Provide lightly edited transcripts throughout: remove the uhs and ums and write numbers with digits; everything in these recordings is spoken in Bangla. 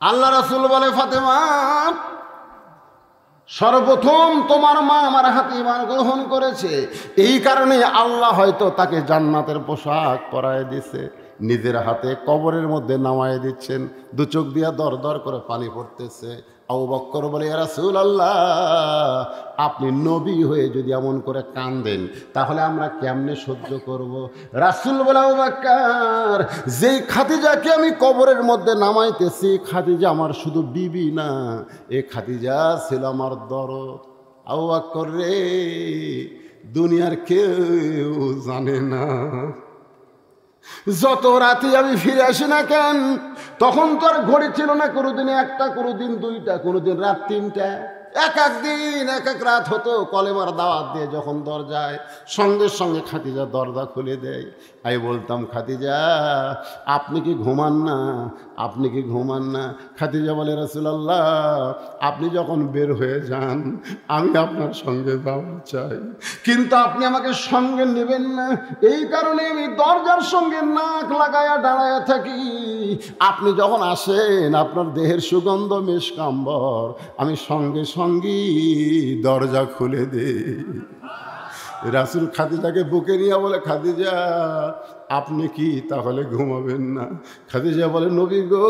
আল্লাহ রাসূল বলে, ফাতেমা, সর্বপ্রথম তোমার মা আমার হাতে ঈমান গ্রহণ করেছে, এই কারণে আল্লাহ হয়তো তাকে জান্নাতের পোশাক পরায় দিছে, নিজের হাতে কবরের মধ্যে নামায় দিচ্ছেন। দু চোখ দিয়া দর দর করে পানি পড়তেছে। আবু বকর বলে, ইয়া রাসূলুল্লাহ, আপনি নবী হয়ে যদি এমন করে কাঁদেন তাহলে আমরা কেমনে সহ্য করব? রাসূল বলে, আবু বকর, যেই খাদিজাকে আমি কবরের মধ্যে নামাইতেছি, খাদিজা আমার শুধু বিবি না, এ খাদিজা ছিল আমার দরদ। আবু বকর রে, দুনিয়ার কেউ জানে না, যত রাতে আমি ফিরে আসি না কেন, তখন তো আর ঘড়ি ছিল না, কোনোদিন একটা, কোনোদিন দুইটা, কোনোদিন রাত তিনটা, এক এক দিন এক এক রাত হতো। কলেমার দাওয়াত দিয়ে যখন দরজায়, সঙ্গে সঙ্গে খাদিজা দরজা খুলে দেয়। আমি বলতাম, খাদিজা আপনি কি ঘুমান না, আপনি কি ঘুমান না? খাদিজা বলে, রাসূলুল্লাহ, আপনি যখন বের হয়ে যান আমি আপনার সঙ্গে যাওয়া চাই, কিন্তু আপনি আমাকে সঙ্গে নেবেন না, এই কারণে আমি দরজার সঙ্গে নাক লাগায়া দাঁড়ায়া থাকি। আপনি যখন আসেন আপনার দেহের সুগন্ধ মেশকাম্বর, আমি সঙ্গে সঙ্গেই দরজা খুলে দেই। রাসূল খাদিজাকে বুকে নিয়ে বলে, খাদিজা আপনি কি তাহলে ঘুমাবেন না? খাদিজা বলে, নবী গো,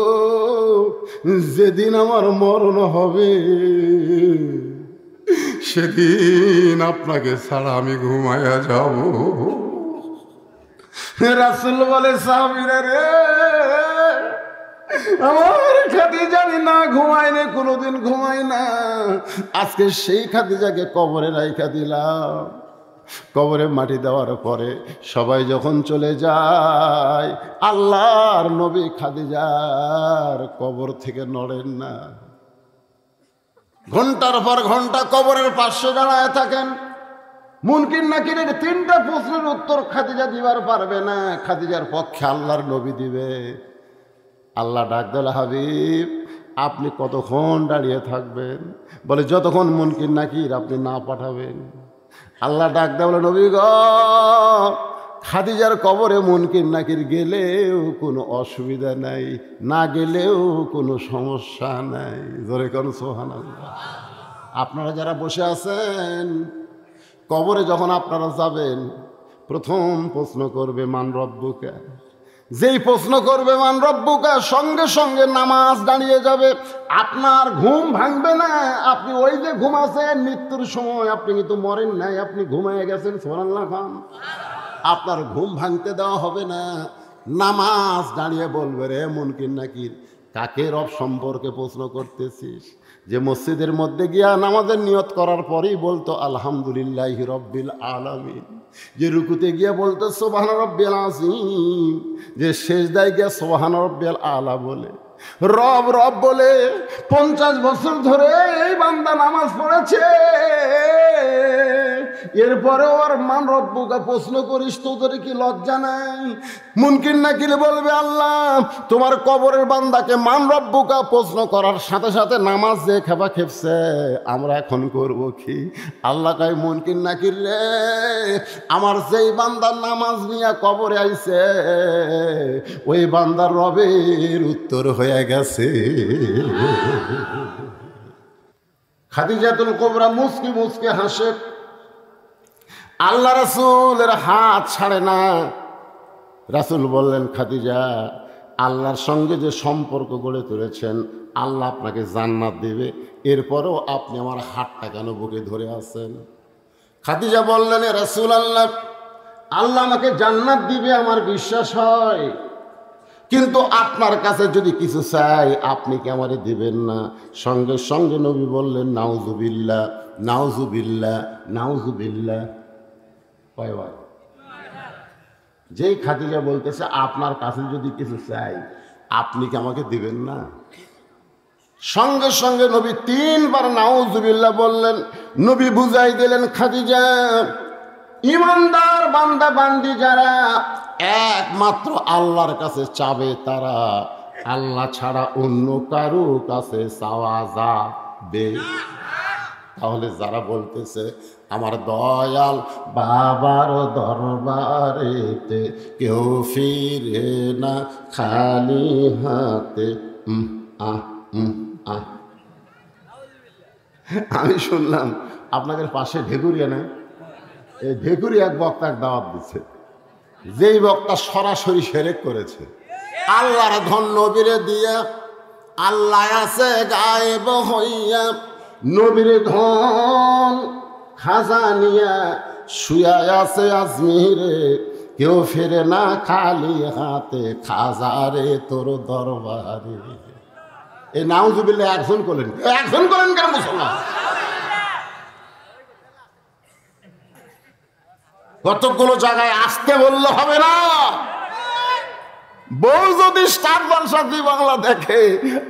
যেদিন আমার মরণ হবে সেদিন আপনাকে ছাড়া আমি ঘুমায়া যাব। রাসূল বলে, সাহাবীরা রে, আমার খাদিজা আমি না ঘুমাই না, কোনোদিন ঘুমাই না, আজকে সেই খাদিজাকে কবরে রাইখা দিলাম। কবরে মাটি দেওয়ার পরে সবাই যখন চলে যায়, আল্লাহর নবী খাদিজার কবর থেকে নড়েন না। ঘন্টার পর ঘন্টা কবরের পাশে দাঁড়ায় থাকেন। মুনকির নাকিরের তিনটা প্রশ্নের উত্তর খাদিজা দিবার পারবে না, খাদিজার পক্ষে আল্লাহর নবী দিবে। আল্লাহ ডাক দিল, হাবিব আপনি কতক্ষণ দাঁড়িয়ে থাকবেন? বলে, যতক্ষণ মুনকির নাকির আপনি না পাঠাবেন। আল্লাহ ডাক দেয়, বলে, নবী গো, খাদিজার কবরে মুনকির নাকির গেলেও কোনো অসুবিধা নাই, না গেলেও কোনো সমস্যা নাই। জোরে কোন সুবহানাল্লাহ। আপনারা যারা বসে আছেন, কবরে যখন আপনারা যাবেন, প্রথম প্রশ্ন করবে মান রব্বুকা। যেই প্রশ্ন করবে মান রব্বুকা, সঙ্গে সঙ্গে নামাজ দাঁড়িয়ে যাবে, আপনার ঘুম ভাঙবে না। আপনি ওই যে ঘুমাছেন মৃত্যুর সময়, আপনি কিন্তু মরেন নাই, আপনি ঘুমায় গেছেন, সুবহানাল্লাহ খান। আপনার ঘুম ভাঙতে দেওয়া হবে না। নামাজ দাঁড়িয়ে বলবে, রে মুনকির নাকির, কাকে রব সম্পর্কে প্রশ্ন করতেছিস? যে মসজিদের মধ্যে গিয়া নামাজের নিয়ত করার পরেই বলতো আলহামদুলিল্লাহি রব্বিল আলামিন, যে রুকুতে গিয়া বলতো সুবহান রব্বিল আযীম, যে সেজদায় গিয়া সুবহান রব্বিল আলা বলে, রব রব বলে 50 বছর ধরে এই বান্দা নামাজ পড়েছে, এরপরেও আর মান রব্বুকা প্রশ্ন করিস, তোদের কি লজ্জা নাই? মুনকির নাকির বলবে, আল্লাহ তোমার কবরের বান্দাকে মান রব্বুকা প্রশ্ন করার সাথে সাথে নামাজ যে খেপা খেপছে, আমরা এখন করব কি? আল্লাহ কয়, মুনকির নাকির রে, আমার যেই বান্দার নামাজ নিয়ে কবরে আইছে, ওই বান্দার রবের উত্তর হয়ে গেছে। খাদিজাতুল কুবরা মুস্কি মুস্কি হাসে। আল্লাহ রাসূলের হাত ছাড়ে না। রাসূল বললেন, খাদিজা, আল্লাহর সঙ্গে যে সম্পর্ক গড়ে তুলেছেন, আল্লাহ আপনাকে জান্নাত দেবে, এরপরেও আপনি আমার হাতটা কেন বুকে ধরে আছেন? খাদিজা বললেন, রাসূলুল্লাহ, আল্লাহ আমাকে জান্নাত দিবে আমার বিশ্বাস হয়, কিন্তু আপনার কাছে যদি কিছু চাই আপনি কি আমারে দিবেন না? সঙ্গে সঙ্গে নবী বললেন, নাউজুবিল্লাহ নাউজুবিল্লাহ নাউজুবিল্লাহ। কয় ভাই? যেই খাদিজা বলতেছে আপনার কাছে যদি কিছু চাই আপনি কি আমাকে দিবেন না? সঙ্গে সঙ্গে নবী 3 বার নাউজুবিল্লাহ বললেন। নবী বুঝাই দিলেন, খাদিজা, ইমানদার বান্দা বান্দি যারা একমাত্র আল্লাহর কাছে চাবে, তারা আল্লাহ ছাড়া অন্য কারো কাছে চাওয়া যাবে। তাহলে যারা বলতেছে আমার দয়াল বাবার দরবারেতে কেউ ফিরে না খালি হাতে, আহ। আমি শুনলাম আপনাদের পাশে ঢেকুরিয়া না, এই ঢেকুরিয়া এক বক্তা এক দাওয়াত দিচ্ছে, যেই বক্তা সরাসরি শিরক করেছে। আল্লাহর ধন নবীরে দিয়া, আল্লাহ আছে গায়েব হইয়া, নবীর ধন খাজা নিয়া শুয়া আছে আজমিরে, কেউ ফেরে না খালি হাতে, খাজারে তোর দরবারে। এই নাউজুবিল্লাহ একজন করলেন কেন মুসলমান? কতগুলো জায়গায় আসতে বললে হবে না। বউ যদি স্টার জলসা জি বাংলা দেখে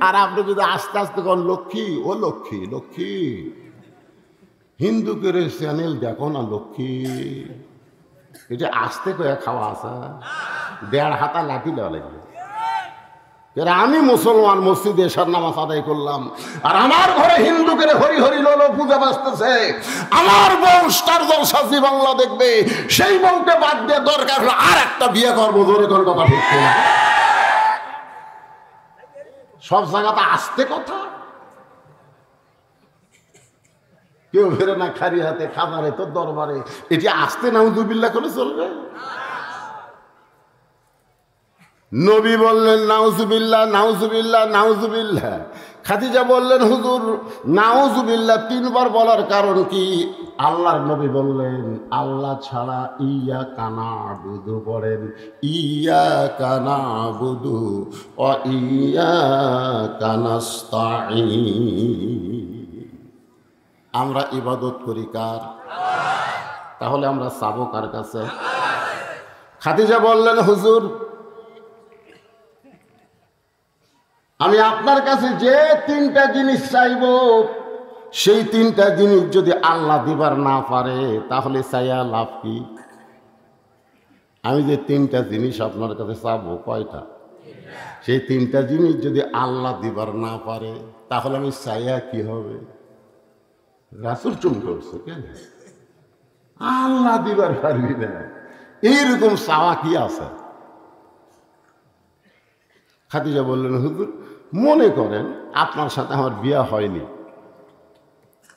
আর আপনি যদি আস্তে আস্তে কোন লক্ষ্মী, ও লক্ষ্মী লক্ষ্মী, হিন্দু করে চ্যানেল দেখো না লক্ষ্মী, এটা আসতে করে খাওয়া আসা, 1.5 হাতা লাঠি দেওয়া লাগবে। আমি মুসলমান, মসজিদে এসার নামাজ আদায় করলাম, আর আমার ঘরে হিন্দু করে হরি হরি লোলো পূজা বাঁচতেছে, আমার বউ স্টার জলসা জি বাংলা দেখবে, সেই বউকে বাদ দিয়ে দরকার হলো আর একটা বিয়ে করবো। জোরে কোন কথা ঠিক না? সব জায়গাতে আসতে কথা, কেউ ফেরে না খালি হাতে, খাবারে তোর দরবারে, এটি আসতে নাউজুবিল্লাহ করে চলবে? নবী বললেন নাউজুবিল্লাহ নাউজুবিল্লাহ নাউজুবিল্লাহ। খাদিজা বললেন হুজুর নাউজুবিল্লাহ 3 বার বলার কারণ কি? আল্লাহর নবী বললেন আল্লাহ ছাড়া ইয়া কানা বুধু পড়েন, ইয়া কানা বুধু ও ইয়া কানাস্তাঈন। আমরা ইবাদত করি কার? তাহলে আমরা চাবো কার কাছে? খাদিজা বললেন হুজুর আমি আপনার কাছে যে 3টা জিনিস চাইব, সেই 3টা জিনিস যদি আল্লাহ দিবার না পারে তাহলে চাইয়া লাভ কি? আমি যে 3টা জিনিস আপনার কাছে চাবো, কয়টা? সেই 3টা জিনিস যদি আল্লাহ দিবার না পারে তাহলে আমি চাইয়া কি হবে? রাসূল চুম করছে কেন? আল্লাহ দিবার পারবি না, এইরকম চাওয়া কি আছে? খাদিজা বললেন হুজুর মনে করেন আপনার সাথে আমার বিয়ে হয়নি,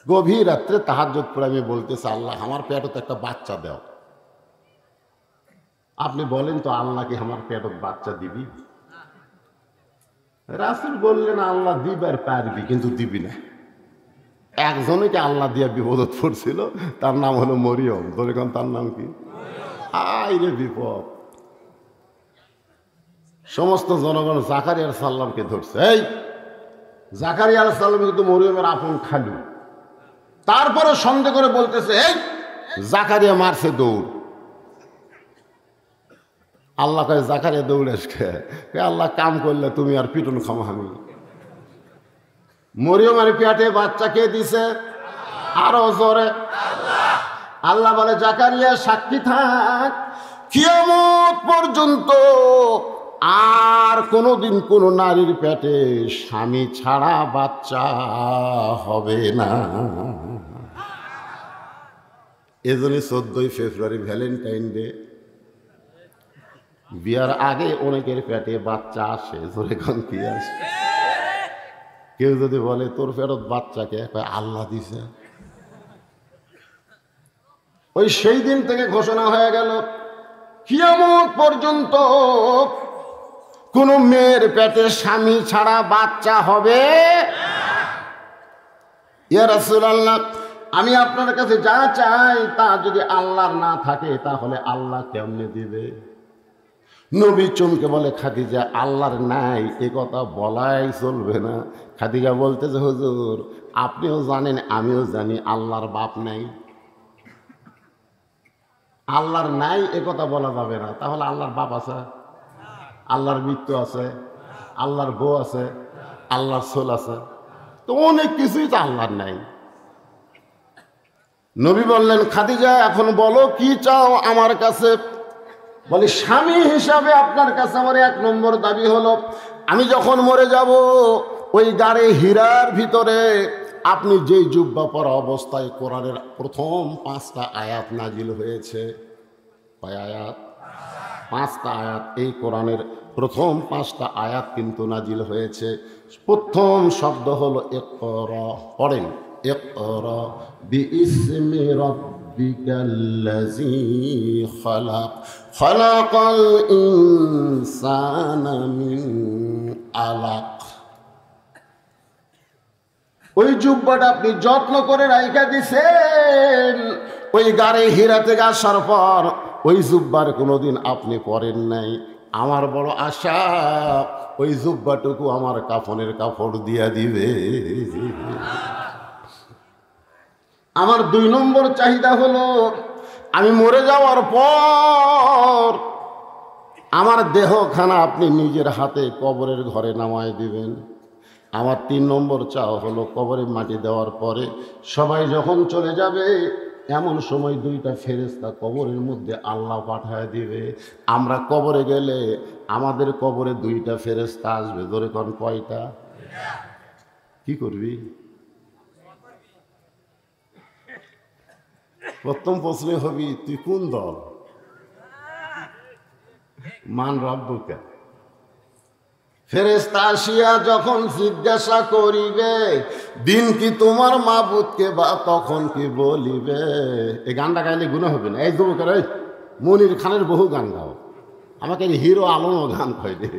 গভীর রাত্রে তাহাজ্জুদ পড়ে আমি বলতেছি আল্লাহ আমার পেটে তো একটা বাচ্চা দাও। আপনি বলেন তো আল্লাহ কি আমার পেটে বাচ্চা দিবি? রাসূল বললেন আল্লাহ দিবার পারবি কিন্তু দিবি না। একজনকে আল্লাহ দিয়া বিপদত পড়ছিল, তার নাম হলো মরিয়ম। ধরে কোন তার নাম কি? আইরে বিপদ। সমস্ত জনগণ জাকারিয়া আলাইহিস সালামকে ধরছে, এই জাকারিয়া আলাইহিস সালাম কিন্তু মরিয়মের আপন খালু। তারপরে সন্দেহ করে বলতেছে এই জাকারিয়া মারছে দৌড়। আল্লাহ কয় জাকারিয়া দৌড়েস কে? আল্লাহ কাম করলে তুমি আর পিটন খামো আমি। মরিয়মের পেটে বাচ্চা কে দিছে? আরো জোরে আল্লাহ বলে জাকারিয়া সাক্ষী থাক, কিয়ামত পর্যন্ত আর কোনোদিন কোন নারীর পেটে স্বামী ছাড়া বাচ্চা হবে না। এজন্য 14ই ফেব্রুয়ারি ভ্যালেন্টাইন ডে, বিয়ার আগে অনেকের পেটে বাচ্চা আসে। জোরে কোন কি আসে? কেউ যদি বলে তোর ফেরত বাচ্চাকে, আল্লাহ দিছে। ওই সেই দিন থেকে ঘোষণা হয়ে গেল কিয়ামত পর্যন্ত কোন মেয়ের পেটে স্বামী ছাড়া বাচ্চা হবে। ইয়া রাসূলুল্লাহ আমি আপনার কাছে যা চাই তা যদি আল্লাহর না থাকে তাহলে আল্লাহ কেমনে দিবে? নবী চমকে বলে খাদিজা আল্লাহর নাই এ কথা বলাই চলবে না। খাদিজা বলতেছে হুজুর আপনিও জানেন আমিও জানি আল্লাহর বাপ নাই। আল্লাহর নাই এ কথা বলা যাবে না। তাহলে আল্লাহর বাপ আছে, আল্লাহর মৃত্যু আছে, আল্লাহর বউ আছে, আল্লাহর ছোল আছে, তো অনেক কিছুই তো আল্লাহর নাই। নবী বললেন খাদিজা এখন বলো কি চাও আমার কাছে? বলে স্বামী হিসাবে আপনার কাছে আমার 1 নম্বর দাবি হলো আমি যখন মরে যাব ওই গাড়ে হীরার ভিতরে আপনি যেই জুব্বা পরা অবস্থায় কোরআনের প্রথম 5টা আয়াত নাজিল হয়েছে, কয় আয়াত? 5টা আয়াত। এই কোরআনের প্রথম 5টা আয়াত কিন্তু নাজিল হয়েছে। প্রথম শব্দ হলো ইকরা, পড়েন ইকরা বিইসমি রাব্বিকাল্লাযী খালাক, খালাকাল ইনসানা মিন আলাক। ওই জুব্বাটা আপনি যত্ন করে রাইখা দিছেন, ওই গাড়ি হীরা থেকে আসার পর ওই জুব্বার কোনোদিন আপনি পরেন নাই। আমার বড় আশা ওই জুব্বাটুকু আমার কাফনের কাপড় দিয়া দিবে। আমার 2 নম্বর চাহিদা হলো আমি মরে যাওয়ার পর আমার দেহখানা আপনি নিজের হাতে কবরের ঘরে নামায় দিবেন। আমার 3 নম্বর চাওয়া হলো কবরে মাটি দেওয়ার পরে সবাই যখন চলে যাবে এমন সময় 2টা ফেরেশতা কবরের মধ্যে আল্লাহ পাঠায় দিবে। আমরা কবরে গেলে আমাদের কবরে 2টা ফেরেশতা আসবে। ধরে কোন কয়টা? কি করবি? প্রথম প্রশ্ন হবি তুই কোন দল? মান রব্বুকা। ফেরেশতা আসিয়া যখন জিজ্ঞাসা করিবে দিন কি তোমার মাবুদকে, বা তখন কি বলিবে? এই গানটা গাইলে গুনাহ হবে না? এই যুবকের এই মনির খানের বহু গান গাও, আমাকে হিরো আলমও গান কয় দে,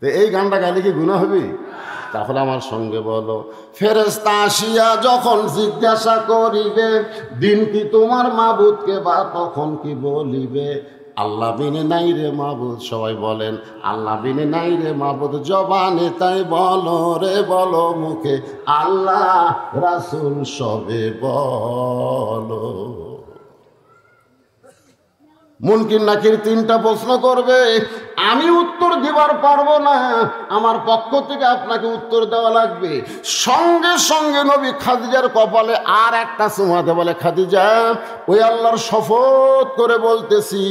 তো এই গানটা গাইলে কি গুনাহ হবে? তাহলে আমার সঙ্গে বলো, ফেরেশতা আসিয়া যখন জিজ্ঞাসা করিবে দিন কি তোমার মাবুদকে, বা তখন কি বলিবে? আল্লাহ বিনে নাই রে মাবুদ। সবাই বলেন আল্লাহ বিনে নাই রে মাবুদ। জবানে তাই বলো রে বলো মুখে, আল্লাহ রাসূল সবে বলো। মুনকির নাকির 3টা প্রশ্ন করবে, আমি উত্তর দিবার পারবো না, আমার পক্ষ থেকে আপনাকে উত্তর দেওয়া লাগবে। সঙ্গে সঙ্গে নবী খাদিজার কপালে আর একটা চুমাতে বলে, খাদিজা ওই আল্লাহর শপথ করে বলতেছি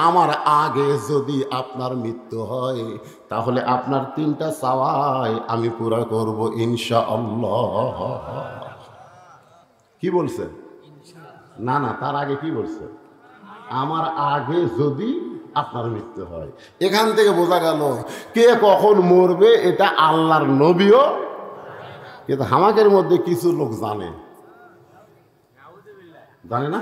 আমার আগে যদি আপনার মৃত্যু হয় তাহলে আপনার 3টা চাওয়াই আমি পুরা করব ইনশাআল্লাহ। কি বলছে? না না, তার আগে কি বলছে? আমার আগে যদি আপনার মৃত্যু হয়। এখান থেকে বোঝা গেল কে কখন মরবে এটা আল্লাহর নবীও, কিন্তু হামাকের মধ্যে কিছু লোক জানে না,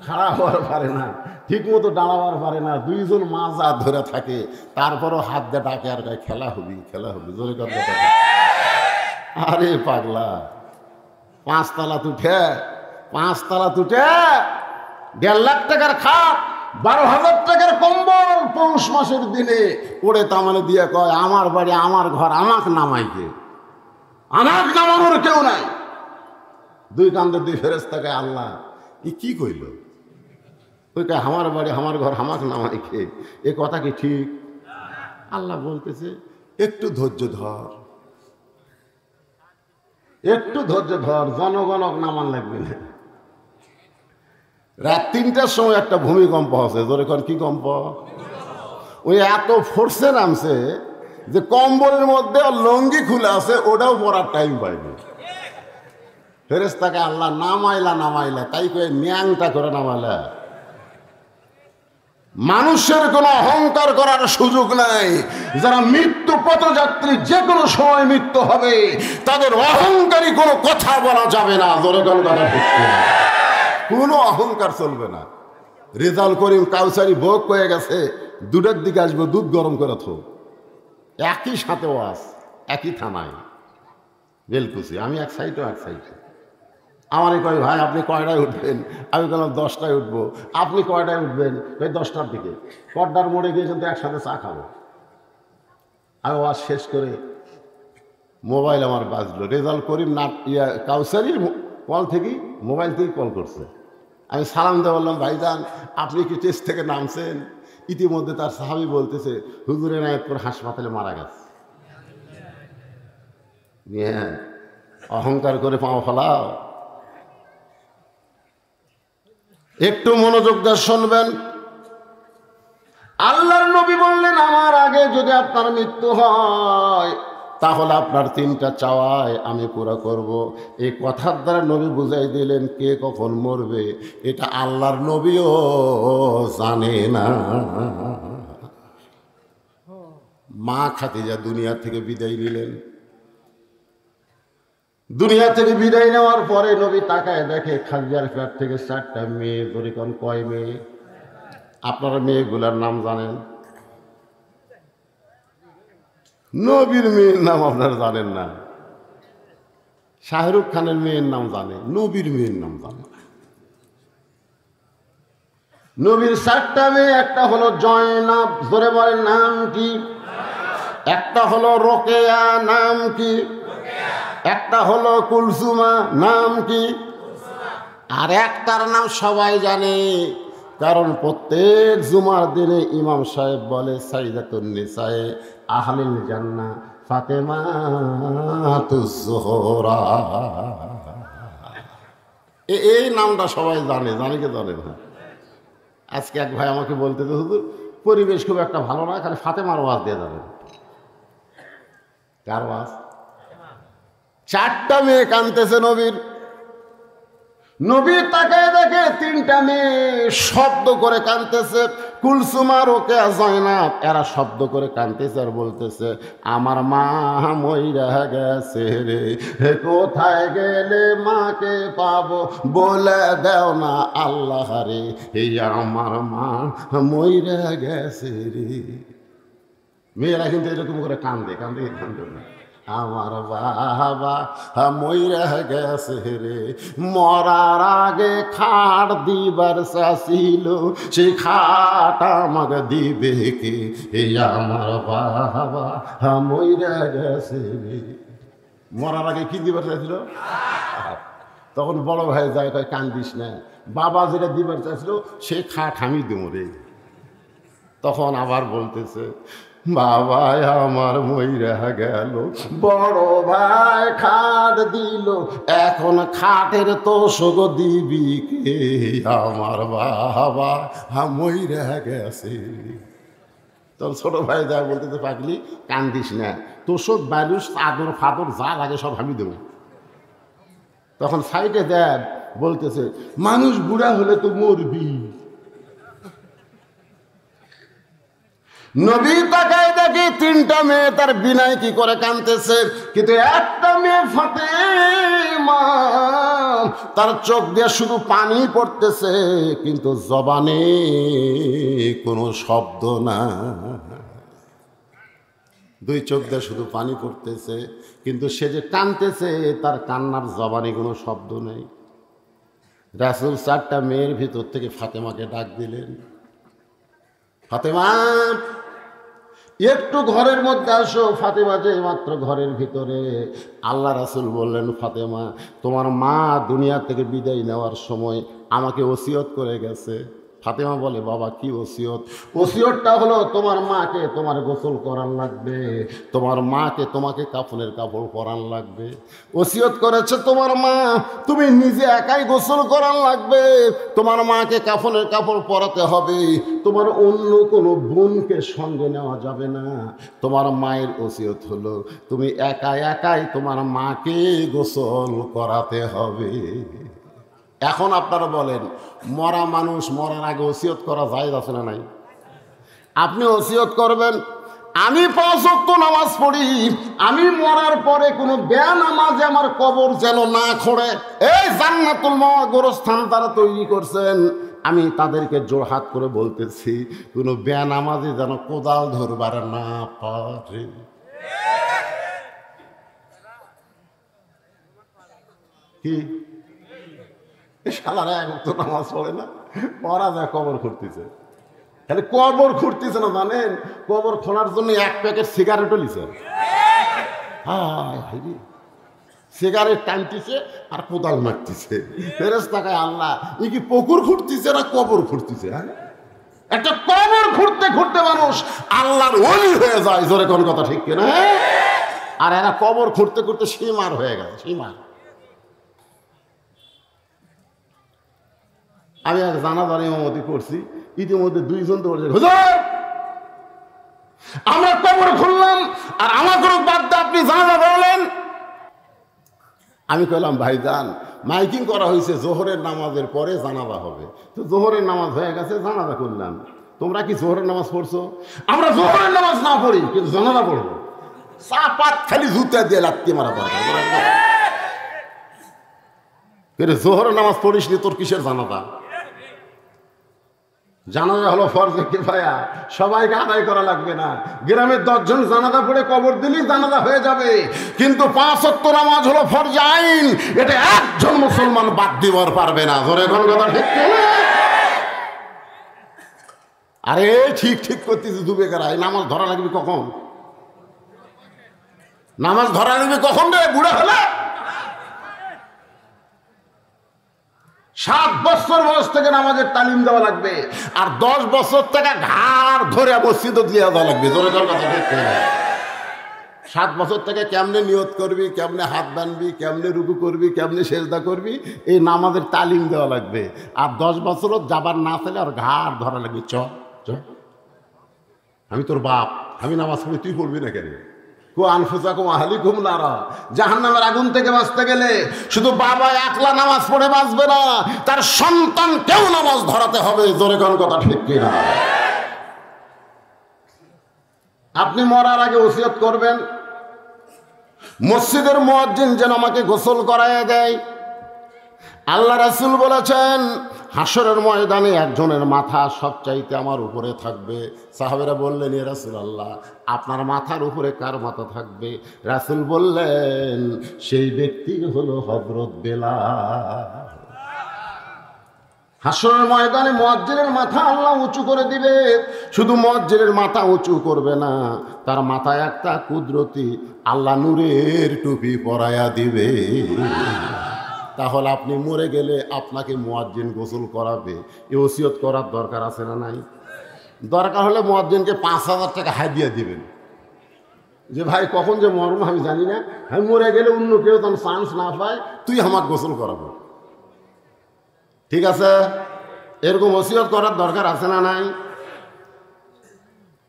খাড়া হওয়ার পারে না, ঠিক মতো দাঁড়াবার পারে না, 2জন মাজা ধরে থাকে, তারপরও হাত দিয়ে ডাকে আর খেলা হবি খেলা হবি, জোরে কথা। আরে পাগলা, 5 তলা তুঠে 1.5 লাখ টাকার খাট, 12,000 টাকার কম্বল পৌষ মাসের দিনে ওরে তামানে দিয়ে কয় আমার বাড়ি আমার ঘর, আমাকে নামাইকে, আমাকে নামানোর কেউ নাই। 2 কান্দে 2 ফেরেশতাকে আল্লাহ কি কইল? ওই কয় আমার বাড়ি আমার ঘর, আমাকে নামাইকে। এ কথা কি ঠিক? আল্লাহ বলতেছে একটু ধৈর্য ধর, জনগণক নামান লাগবে না। রাত 3টার সময় একটা ভূমিকম্প হচ্ছে, জোরে কর কি কম্প? ওই এত ফোর্সে নামছে যে কম্বলের মধ্যে লঙ্গি খুলে আছে, ওটাও পরার টাইম পাইনি। ফেরেশতাকে আল্লাহ নামাইলা তাই কয়ে ন্যাংটা করে নামাইলা। মানুষের কোনো অহংকার করার সুযোগ নাই। যারা মৃত্যু পথযাত্রী, যে কোনো সময় মৃত্যু হবে, তাদের অহংকারী কোনো কথা বলা যাবে না। জোরে কোন কথা বলছে, কোনো অহংকার চলবে না। রেজাউল করিম কাউসারি ভোগ হয়ে গেছে, 2টার দিকে আসবো, দুধ গরম করে থো। একই সাথে ওয়াজ, একই থানায় বেলকুচি, আমি এক সাইডও এক সাইডে। আমারই কয় ভাই আপনি কয়টায় উঠবেন? আমি বললাম 10টায় উঠবো। আপনি কয়টায় উঠবেন? ওই 10টার দিকে। কড্ডার মোড়ে গিয়েছেন তো একসাথে চা খাবো। আমি ওয়াজ শেষ করে মোবাইল আমার বাজলো, রেজাউল করিম না কাউসারির কল থেকেই, মোবাইল থেকেই কল করছে। আমি সালাম দিয়ে বললাম ভাইজান আপনি কি টেস্ট থেকে নামছেন? ইতিমধ্যে তার সাহাবী বলতেছে হুজুরে নায়কপুর হাসপাতালে মারা গেছে। অহংকার করে পাও ফেলাও। একটু মনোযোগ দিয়ে শুনবেন। আল্লাহর নবী বললেন আমার আগে যদি আপনার মৃত্যু হয় তাহলে আপনার 3টা চাওয়াই আমি পুরা করব। এই কথার দ্বারা নবী বুঝাই দিলেন কে কখন মরবে এটা আল্লাহর নবীও জানে না। মা খাদিজা দুনিয়া থেকে বিদায় নিলেন। দুনিয়া থেকে বিদায় নেওয়ার পরে নবী তাকায় দেখে খাদিজার পেট থেকে 4টা মেয়ে। দরিকন কয় মেয়ে? আপনারা মেয়েগুলার নাম জানেন? নবীর মেয়ের নাম আপনারা জানেন না। শাহরুখ খানের মেয়ের নাম জানে, নবীর মেয়ের নাম জানে না। নবীর 4টা মেয়ে, একটা হলো জয়নাব, ধরে বলেন নাম কি? একটা হলো রোকেয়া, নাম কি? একটা হলো কুলসুমা, নাম কি? আর একটার নাম সবাই জানে, কারণ প্রত্যেক জুমার দিনে ইমাম সাহেব বলে সাইয়্যিদাতুন নিসায়ে আহলিল জান্নাহ ফাতেমাতুজ যোহরা। এই নামটা সবাই জানে, জানে কি জানে না? আজকে এক ভাই আমাকে বলতে, হুজুর পরিবেশ খুব একটা ভালো না, খালি ফাতেমার ওয়াজ দিয়ে যাবেন। কার ওয়াজ? 4টা মেয়ে কাঁদতেছে নবীর। নবী তাকায় দেখে 3টা মেয়ে শব্দ করে কাঁদতেছে। কুলসুমা, রোকেয়া, জয়নাব, এরা শব্দ করে কাঁদতেছে আর বলতেছে, আমার মা মইরা গেছে রে, কোথায় গেলে মাকে পাবো বলে দেও না আল্লাহ রে, এই আমার মা মইরা গেছে রে। মেয়েরা কিন্তু এরকম করে কান্দে কান্দে কান্দে না, আমার বাবা মইরা গেছে রে, মরার আগে খাট দিবার চাইছিল, সেই খাট আমাকে দিবে কে, এই আমার বাবা মইরা গেছে রে। মরার আগে কি দিবার চাইছিল? তখন বড় ভাই যায়, কয় কান্দিস না, বাবা যেটা দিবার চাইছিল সেই খাট আমি দেবো রে। তখন আবার বলতেছে, বাবা আমার মইরা গেল, বড় ভাই খাট দিল, এখন খাটের তোষক দিবি কে, আমার বাবা মইরা গেছে। তখন ছোট ভাই যা বলতেছে, পাগলি কান্দিস না, তোষক বালুস আদর ফাদর যা লাগে সব আমি দেবো। তখন সাইডে দেয় বলতেছে, মানুষ বুড়া হলে তো মরবি। নবী তাকায় দেখি 3টা মেয়ে তার বিনায় কি করে কাঁদতেছে, কিন্তু একটা মেয়ে ফাতেমা, তার চোখ দিয়ে শুধু পানি পড়তেছে, কিন্তু জবানে কোনো শব্দ না। 2 চোখ দিয়ে শুধু পানি পড়তেছে, কিন্তু সে যে কাঁদতেছে তার কান্নার জবানে কোনো শব্দ নেই। রাসূল 4টা মেয়ের ভিতর থেকে ফাতেমাকে ডাক দিলেন, ফাতেমা একটু ঘরের মধ্যে আসো। ফাতেমা যে মাত্র ঘরের ভিতরে, আল্লাহ রাসূল বললেন, ফাতেমা তোমার মা দুনিয়া থেকে বিদায় নেওয়ার সময় আমাকে ওসিয়ত করে গেছে। ফাতেমা বলে, বাবা কি ওসিয়ত? ওসিয়তটা হলো তোমার মাকে তোমার গোসল করান লাগবে, তোমার মাকে তোমাকে কাফনের কাপড় পরান লাগবে। ওসিয়ত করেছে তোমার মা, তুমি নিজে একাই গোসল করান লাগবে, তোমার মাকে কাফনের কাপড় পরাতে হবে, তোমার অন্য কোনো বোনকে সঙ্গে নেওয়া যাবে না। তোমার মায়ের ওসিয়ত হলো তুমি একাই একাই তোমার মাকে গোসল করাতে হবে। এখন আপনারা বলেন, মরা মানুষ মরার আগে ওসিয়ত করা জায়েজ আছে না নাই? আপনি ওসিয়ত করবেন, আমি 5 ওয়াক্ত নামাজ পড়ি, আমি মরার পরে কোনো বেনামাজে আমার কবর যেন না খোঁড়ে। এই জান্নাতুল মাওয়া গোরস্থান তারা তৈরি করছেন, আমি তাদেরকে জোড়হাত করে বলতেছি, কোনো বেনামাজে যেন কোদাল ধরবার না পারে। কি শালারা 1 ওয়াক্ত নামাজ পড়ে না, পড়া যায় কবর খুঁড়তেছে। তাহলে কবর খুঁড়তেছে না জানেন, কবর খোঁড়ার জন্য 1 প্যাকেট সিগারেটও লিছে। সিগারেট টানতেছে আর কোদাল মারতেছে। ফেরেশতাকে আল্লাহ ই কি পুকুর খুঁড়তেছে না কবর খুঁড়তেছে? হ্যাঁ, একটা কবর খুঁড়তে খুঁড়তে মানুষ আল্লাহর ওলি হয়ে যায়। জোরে কোন কথা ঠিক কিনা? আর এরা কবর খুঁড়তে খুঁড়তে সীমার হয়ে গেছে, সীমার। আমি এক জানাজার ইমামতি করছি, ইতিমধ্যে 2 জন দৌড়ে, হুজুর আমরা কবর খুললাম আর আমাকে বাদ দিয়ে আপনি জানাজা করলেন। আমি কইলাম, ভাইজান মাইকিং করা হয়েছে জোহরের নামাজের পরে জানাজা হবে, তো জোহরের নামাজ হয়ে গেছে, জানাজা করলাম। তোমরা কি জোহরের নামাজ পড়ছো? আমরা জোহরের নামাজ না পড়ি, কিন্তু জানাজা পড়বো। চাপাত খালি জুতা দিয়ে লাত্তি মারা দরকার। জোহরের নামাজ পড়িস নি, তোর কিসের জানাজা? জানাজা হলো ফরজে কিফায়া, সবাইকে আদায় করা লাগবে না। গ্রামের 10 জন জানাজা পড়ে কবর দিলেই জানাজা হয়ে যাবে, কিন্তু 5 ওয়াক্ত নামাজ হলো ফরজে আইন, এটা একজন মুসলমান বাদ দিবার পারবে না। ধরে কোন কথা ঠিক না? আরে ঠিক ঠিক করতেছি দুবে কারা। এই নামাজ ধরা লাগবে কখন? নামাজ ধরা লাগবে কখন রে? বুড়া হলে 7 বছর বয়স থেকে নামাজের তালিম দেওয়া লাগবে, আর 10 বছর থেকে ঘাড় ধরে মসজিদে দিয়ে দেওয়া লাগবে। জোরে জোর কথা ঠিক না? 7 বছর থেকে কেমনে নিয়ত করবি, কেমনে হাত বানবি, কেমনে রুকু করবি, কেমনে সেজদা করবি, এই নামাজের তালিম দেওয়া লাগবে। আর 10 বছরও যাবার না চাইলে আর ঘাড় ধরা লাগবে। চ চ, আমি তোর বাপ, আমি নামাজ পড়ি, তুই পড়বি না কেন? জাহান্নামের আগুন থেকে বাঁচতে গেলে শুধু বাবা একলা নামাজ পড়ে বাঁচবে না, তার সন্তান কেউ নামাজ ধরাতে হবে। জোরে কোন কথা ঠিক কিনা? আপনি মরার আগে ওসিয়ত করবেন, মসজিদের মুয়াজ্জিন যেন আমাকে গোসল করায় দেয়। আল্লাহ রাসূল বলেছেন, হাসরের ময়দানে একজনের মাথা সবচাইতে আমার উপরে থাকবে। সাহাবেরা বললেন, ইয়া রাসূলুল্লাহ, আপনার মাথার উপরে কার মাথা থাকবে? রাসূল বললেন, সেই ব্যক্তি হলো হযরত বেলাল। হাসরের ময়দানে মুয়াজ্জিনের মাথা আল্লাহ উঁচু করে দিবে। শুধু মুয়াজ্জিনের মাথা উঁচু করবে না, তার মাথায় একটা কুদরতি আল্লাহ নূরের টুপি পরায়া দিবে। তাহলে আপনি মরে গেলে আপনাকে মুয়াজ্জিন গোসল করাবে, এই ওসিয়ত করার দরকার আছে না নাই? দরকার হলে মুয়াজ্জিনকে 5,000 টাকা হাদিয়া দিবেন, যে ভাই কখন যে মরম আমি জানি না, আমি মরে গেলে অন্য কেউ তখন চান্স না পায়, তুই আমার গোসল করাবো। ঠিক আছে? এরকম ওসিয়ত করার দরকার আছে না নাই?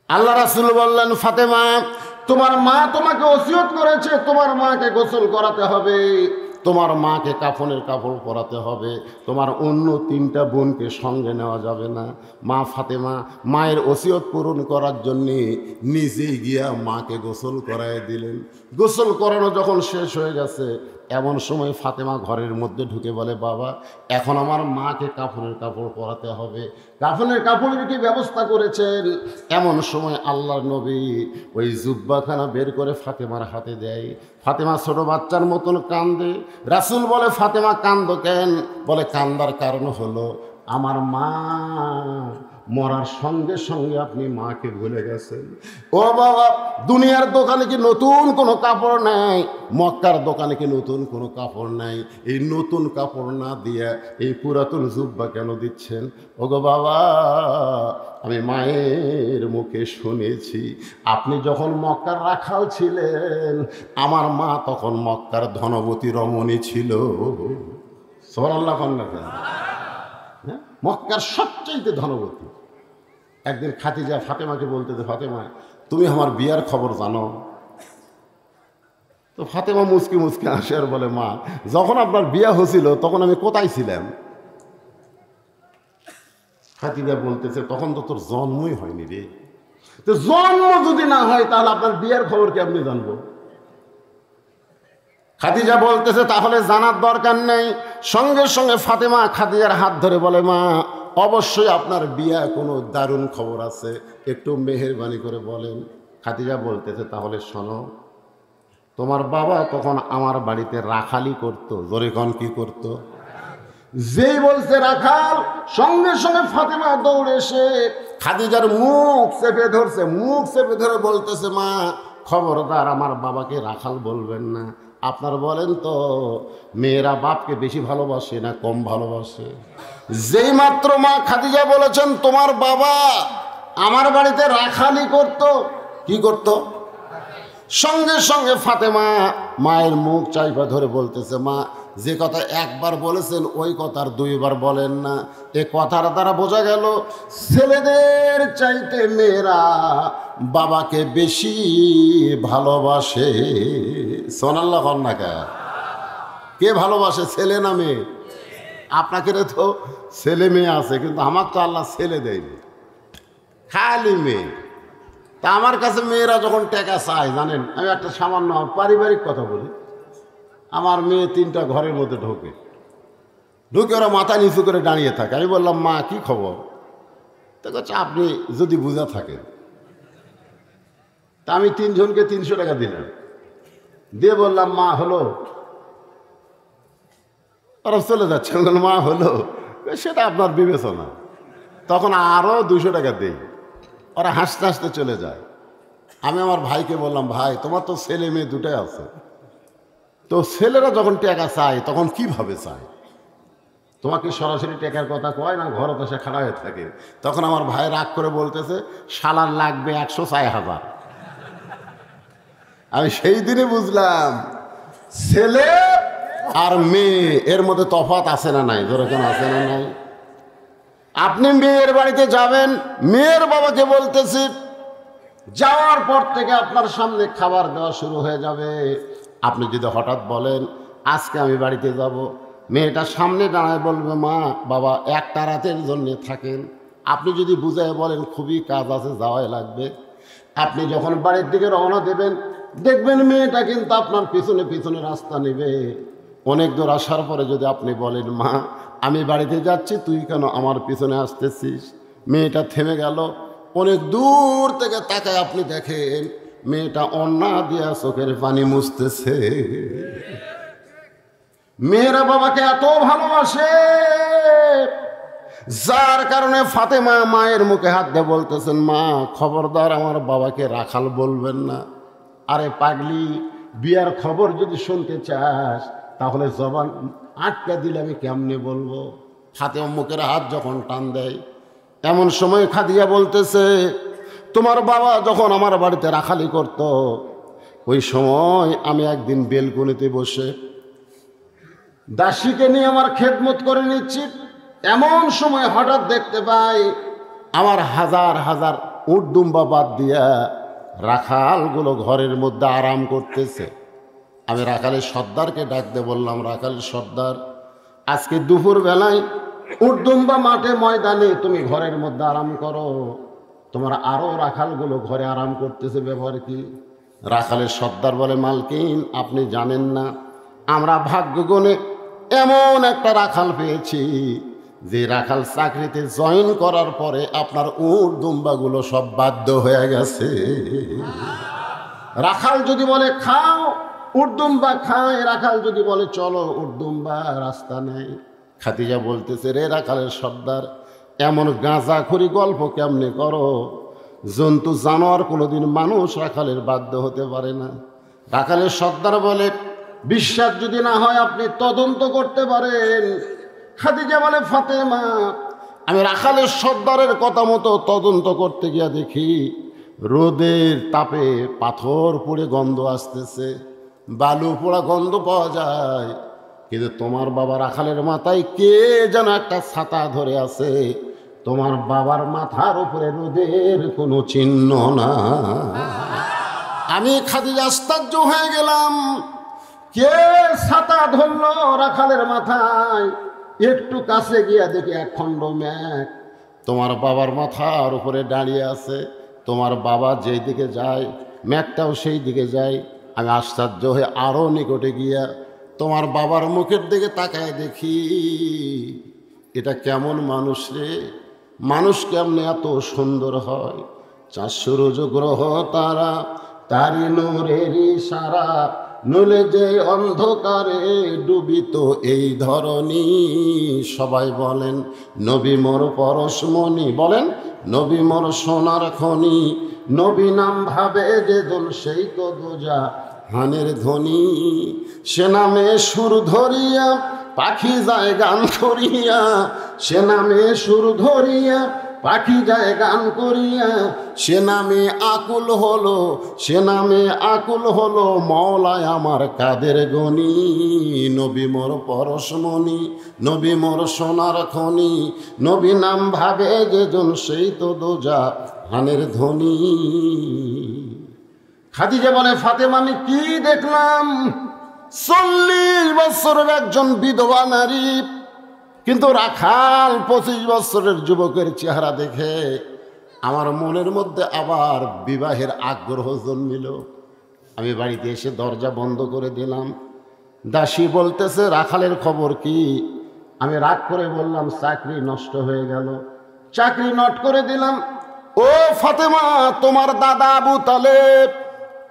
আল্লাহ রাসূল বললেন, ফাতেমা, তোমার মা তোমাকে ওসিয়ত করেছে, তোমার মাকে গোসল করাতে হবে, তোমার মাকে কাফনের কাপড় পরাতে হবে, তোমার অন্য 3টা বোনকে সঙ্গে নেওয়া যাবে না। মা ফাতেমা মায়ের ওসিয়ত পূরণ করার জন্যে নিজেই গিয়া মাকে গোসল করায় দিলেন। গোসল করানো যখন শেষ হয়ে গেছে, এমন সময় ফাতেমা ঘরের মধ্যে ঢুকে বলে, বাবা, এখন আমার মাকে কাফনের কাপড় পরাতে হবে। কাফনের কাপড়ের কি ব্যবস্থা করেছেন? এমন সময় আল্লাহর নবী ওই জুব্বাখানা বের করে ফাতেমার হাতে দেয়। ফাতেমা ছোট বাচ্চার মতন কান্দে। রাসূল বলে, ফাতেমা কান্দো কেন? বলে, কান্দার কারণ হলো আমার মা মরার সঙ্গে সঙ্গে আপনি মাকে ভুলে গেছেন। ও বাবা, দুনিয়ার দোকানে কি নতুন কোনো কাপড় নাই? মক্কার দোকানে কি নতুন কোনো কাপড় নাই? এই নতুন কাপড় না দিয়ে এই পুরাতন জুব্বা কেন দিচ্ছেন? ওগো বাবা, আমি মায়ের মুখে শুনেছি, আপনি যখন মক্কার রাখাল ছিলেন, আমার মা তখন মক্কার ধনবতী রমণী ছিল। সুবহানাল্লাহ। মক্কার সবচাইতে ধনবতী। একদিন খাদিজা ফাতেমাকে বলতেছে, ফাতেমা, তুমি আমার বিয়ার খবর জানো? তো ফাতেমা মুচকি মুচকি আসে আর বলে, মা, যখন আপনার বিয়া হয়েছিল তখন আমি কোথায় ছিলাম? খাদিজা বলতেছে, তখন তো তোর জন্মই হয়নি রে। তো জন্ম যদি না হয় তাহলে আপনার বিয়ার খবর কি আপনি জানবো? খাদিজা বলতেছে, তাহলে জানার দরকার নেই। সঙ্গে সঙ্গে ফাতেমা খাদিজার হাত ধরে বলে, মা, অবশ্যই আপনার বিয়া কোনো দারুণ খবর আছে, একটু মেহেরবানি করে বলেন। খাদিজা বলতেছে, তাহলে শোনো, তোমার বাবা তখন আমার বাড়িতে রাখালি করতো। জোরে কন, কি করতো? যেই বলছে রাখাল, সঙ্গে সঙ্গে ফাতেমা দৌড়ে এসে খাদিজার মুখ চেপে ধরছে। মুখ চেপে ধরে বলতেছে, মা, খবরদার আমার বাবাকে রাখাল বলবেন না। আপনার বলেন তো, মেয়েরা বাপকে বেশি ভালোবাসে না কম ভালোবাসে? যেই মাত্র মা খাদিজা বলেছেন তোমার বাবা আমার বাড়িতে রাখালি করত, কি করত, সঙ্গে সঙ্গে ফাতেমা মায়ের মুখ চাইপা ধরে বলতেছে, মা, যে কথা একবার বলেছেন ওই কথার 2বার বলেন না। এ কথার দ্বারা বোঝা গেল ছেলেদের চাইতে মেয়েরা বাবাকে বেশি ভালোবাসে। সোনাল্লাহ কন্যাকা কে ভালোবাসে, ছেলে না মেয়ে? আপনাকে তো ছেলে মেয়ে আছে, কিন্তু আমার তো আল্লাহ ছেলে দেয়নি। খালি মেয়ে। তা আমার কাছে মেয়েরা যখন টাকা চায়, জানেন, আমি একটা সামান্য পারিবারিক কথা বলি। আমার মেয়ে 3টা ঘরের মধ্যে ঢুকে ওরা মাথা নিচু করে দাঁড়িয়ে থাকে। আমি বললাম, মা কি খবর? তো বলছে, আপনি যদি বুঝা থাকেন। তা আমি 3 জনকে 300 টাকা দিলাম, দিয়ে বললাম, মা হলো? ওরা চলে যাচ্ছে। মা হলো? সেটা আপনার বিবেচনা। তখন আরও 200 টাকা দেই। ওরা হাসতে হাসতে চলে যায়। আমি আমার ভাইকে বললাম, ভাই তোমার তো ছেলে মেয়ে দুটাই আছে, তো ছেলেরা যখন টাকা চায় তখন কিভাবে চায়? তোমাকে সরাসরি টাকার কথা কয় না, ঘরে তো সে খাড়া হয়ে থাকে। তখন আমার ভাই রাগ করে বলতেছে, শালার লাগবে 100-1000। আমি সেই দিনে বুঝলাম ছেলে আর মেয়ে এর মধ্যে তফাৎ আছে না নাই? যেরকম আছে না নাই? আপনি মেয়ের বাড়িতে যাবেন, মেয়ের বাবাকে বলতেছি, যাওয়ার পর থেকে আপনার সামনে খাবার দেওয়া শুরু হয়ে যাবে। আপনি যদি হঠাৎ বলেন আজকে আমি বাড়িতে যাব, মেয়েটা সামনে দাঁড়ায় বলবে, মা বাবা একটা রাতের জন্য থাকেন। আপনি যদি বুঝায় বলেন খুবই কাজ আছে, যাওয়াই লাগবে, আপনি যখন বাড়ির দিকে রওনা দেবেন দেখবেন মেয়েটা কিন্তু আপনার পিছনে পিছনে রাস্তা নেবে। অনেক দূর আসার পরে যদি আপনি বলেন, মা আমি বাড়িতে যাচ্ছি, তুই কেন আমার পিছনে আসতেছিস? মেয়েটা থেমে গেল। অনেক দূর থেকে তাকায় আপনি দেখেন মেয়েটা অন্না দিয়া চোখের পানি মুছতেছে। মেয়েরা বাবাকে এত ভালোবাসে, যার কারণে ফাতেমা মায়ের মুখে হাত দিয়ে বলতেছেন, মা খবরদার আমার বাবাকে রাখাল বলবেন না। আরে পাগলি, বিয়ার খবর যদি শুনতে চাস তাহলে জবান আটকে দিলে আমি কেমনে বলবো? ফাতেমা মুখের হাত যখন টান দেয়, এমন সময় খাদিজা বলতেছে, তোমার বাবা যখন আমার বাড়িতে রাখালি করত, ওই সময় আমি একদিন বেলকনিতে বসে দাসীকে নিয়ে আমার খেদমত করে নিচ্ছি। এমন সময় হঠাৎ দেখতে পাই আমার হাজার হাজার উট দুম্বা বাদ দিয়া রাখালগুলো ঘরের মধ্যে আরাম করতেছে। আমি রাখালের সর্দারকে ডাকতে বললাম, রাখাল সর্দার, আজকে দুপুর বেলায় উট দুম্বা মাঠে ময়দানে তুমি ঘরের মধ্যে আরাম করো, তোমার আরো রাখালগুলো ঘরে আরাম করতেছে, ব্যাপার কি? রাখালের সর্দার বলে, মালকিন আপনি জানেন না, আমরা ভাগ্যগুণে এমন একটা রাখাল পেয়েছি যে রাখাল চাকরিতে জয়েন করার পরে আপনার উট দুম্বাগুলো সব বাধ্য হয়ে গেছে। রাখাল যদি বলে খাও, উট দুম্বা খায়। রাখাল যদি বলে চলো, উট দুম্বা রাস্তা নেই। খাদিজা বলতেছে, রে রাখালের সর্দার, এমন গাঁজাখড়ি গল্প কেমনে করো? জন্তু জানোয়ার কোনোদিন মানুষ রাখালের বাধ্য হতে পারে না। রাখালের সর্দার বলে, বিশ্বাস যদি না হয় আপনি তদন্ত করতে পারেন। খাদিজা বলে, ফাতেমা আমি রাখালের সর্দারের কথা মতো তদন্ত করতে গিয়া দেখি রোদের তাপে পাথর পুড়ে গন্ধ আসতেছে, বালু পোড়া গন্ধ পাওয়া যায়, কিন্তু তোমার বাবা রাখালের মাথায় কে যেন একটা ছাতা ধরে আছে, তোমার বাবার মাথার উপরে রোদের কোনো চিহ্ন না। আমি খাদিজা আশ্চর্য হয়ে গেলাম, কে ছাতা ধরল রাখালের মাথায়? একটু কাছে গিয়া দেখি একখণ্ড মেঘ তোমার বাবার মাথার উপরে দাঁড়িয়ে আছে। তোমার বাবা যেই দিকে যায় মেঘটাও সেই দিকে যায়। আমি আশ্চর্য হয়ে আরও নিকটে গিয়া তোমার বাবার মুখের দিকে তাকায় দেখি, এটা কেমন মানুষ রে? মানুষ কেমনে এত সুন্দর হয়? 400 গ্রহ তারা তারি নূরেরই সারা, নলে যে অন্ধকারে ডুবিত এই ধরনী। সবাই বলেন নবী মোর পরশমণি, বলেন নবী মোর সোনার খনি, নবী নাম ভাবে যে জন সেই তো দোজা হানের ধ্বনি। সে নামে সুর ধরিয়া পাখি যায় গান করিয়া, সে নামে সুর ধরিয়া পাখি যায় গান করিয়া, সে নামে আকুল হলো, সে নামে আকুল হলো মওলায় আমার কাদের গনি। নবী মোর পরশমণি, নবী মোর সোনার খনি, নবী নাম ভাবে যে জন সেই তো দোজা হানের ধ্বনি। খাদিজা বলে, ফাতেমা আমি কি দেখলাম? 40 বছরের একজন বিধবা নারী, কিন্তু রাখাল 25 বছরের যুবকের চেহারা দেখে আমার মনের মধ্যে আবার বিবাহের আগ্রহ জন্মিল। আমি বাড়িতে এসে দরজা বন্ধ করে দিলাম। দাসী বলতেছে, রাখালের খবর কি? আমি রাগ করে বললাম, চাকরি নষ্ট হয়ে গেল। চাকরি নট করে দিলাম। ও ফাতেমা, তোমার দাদা আবু তালেব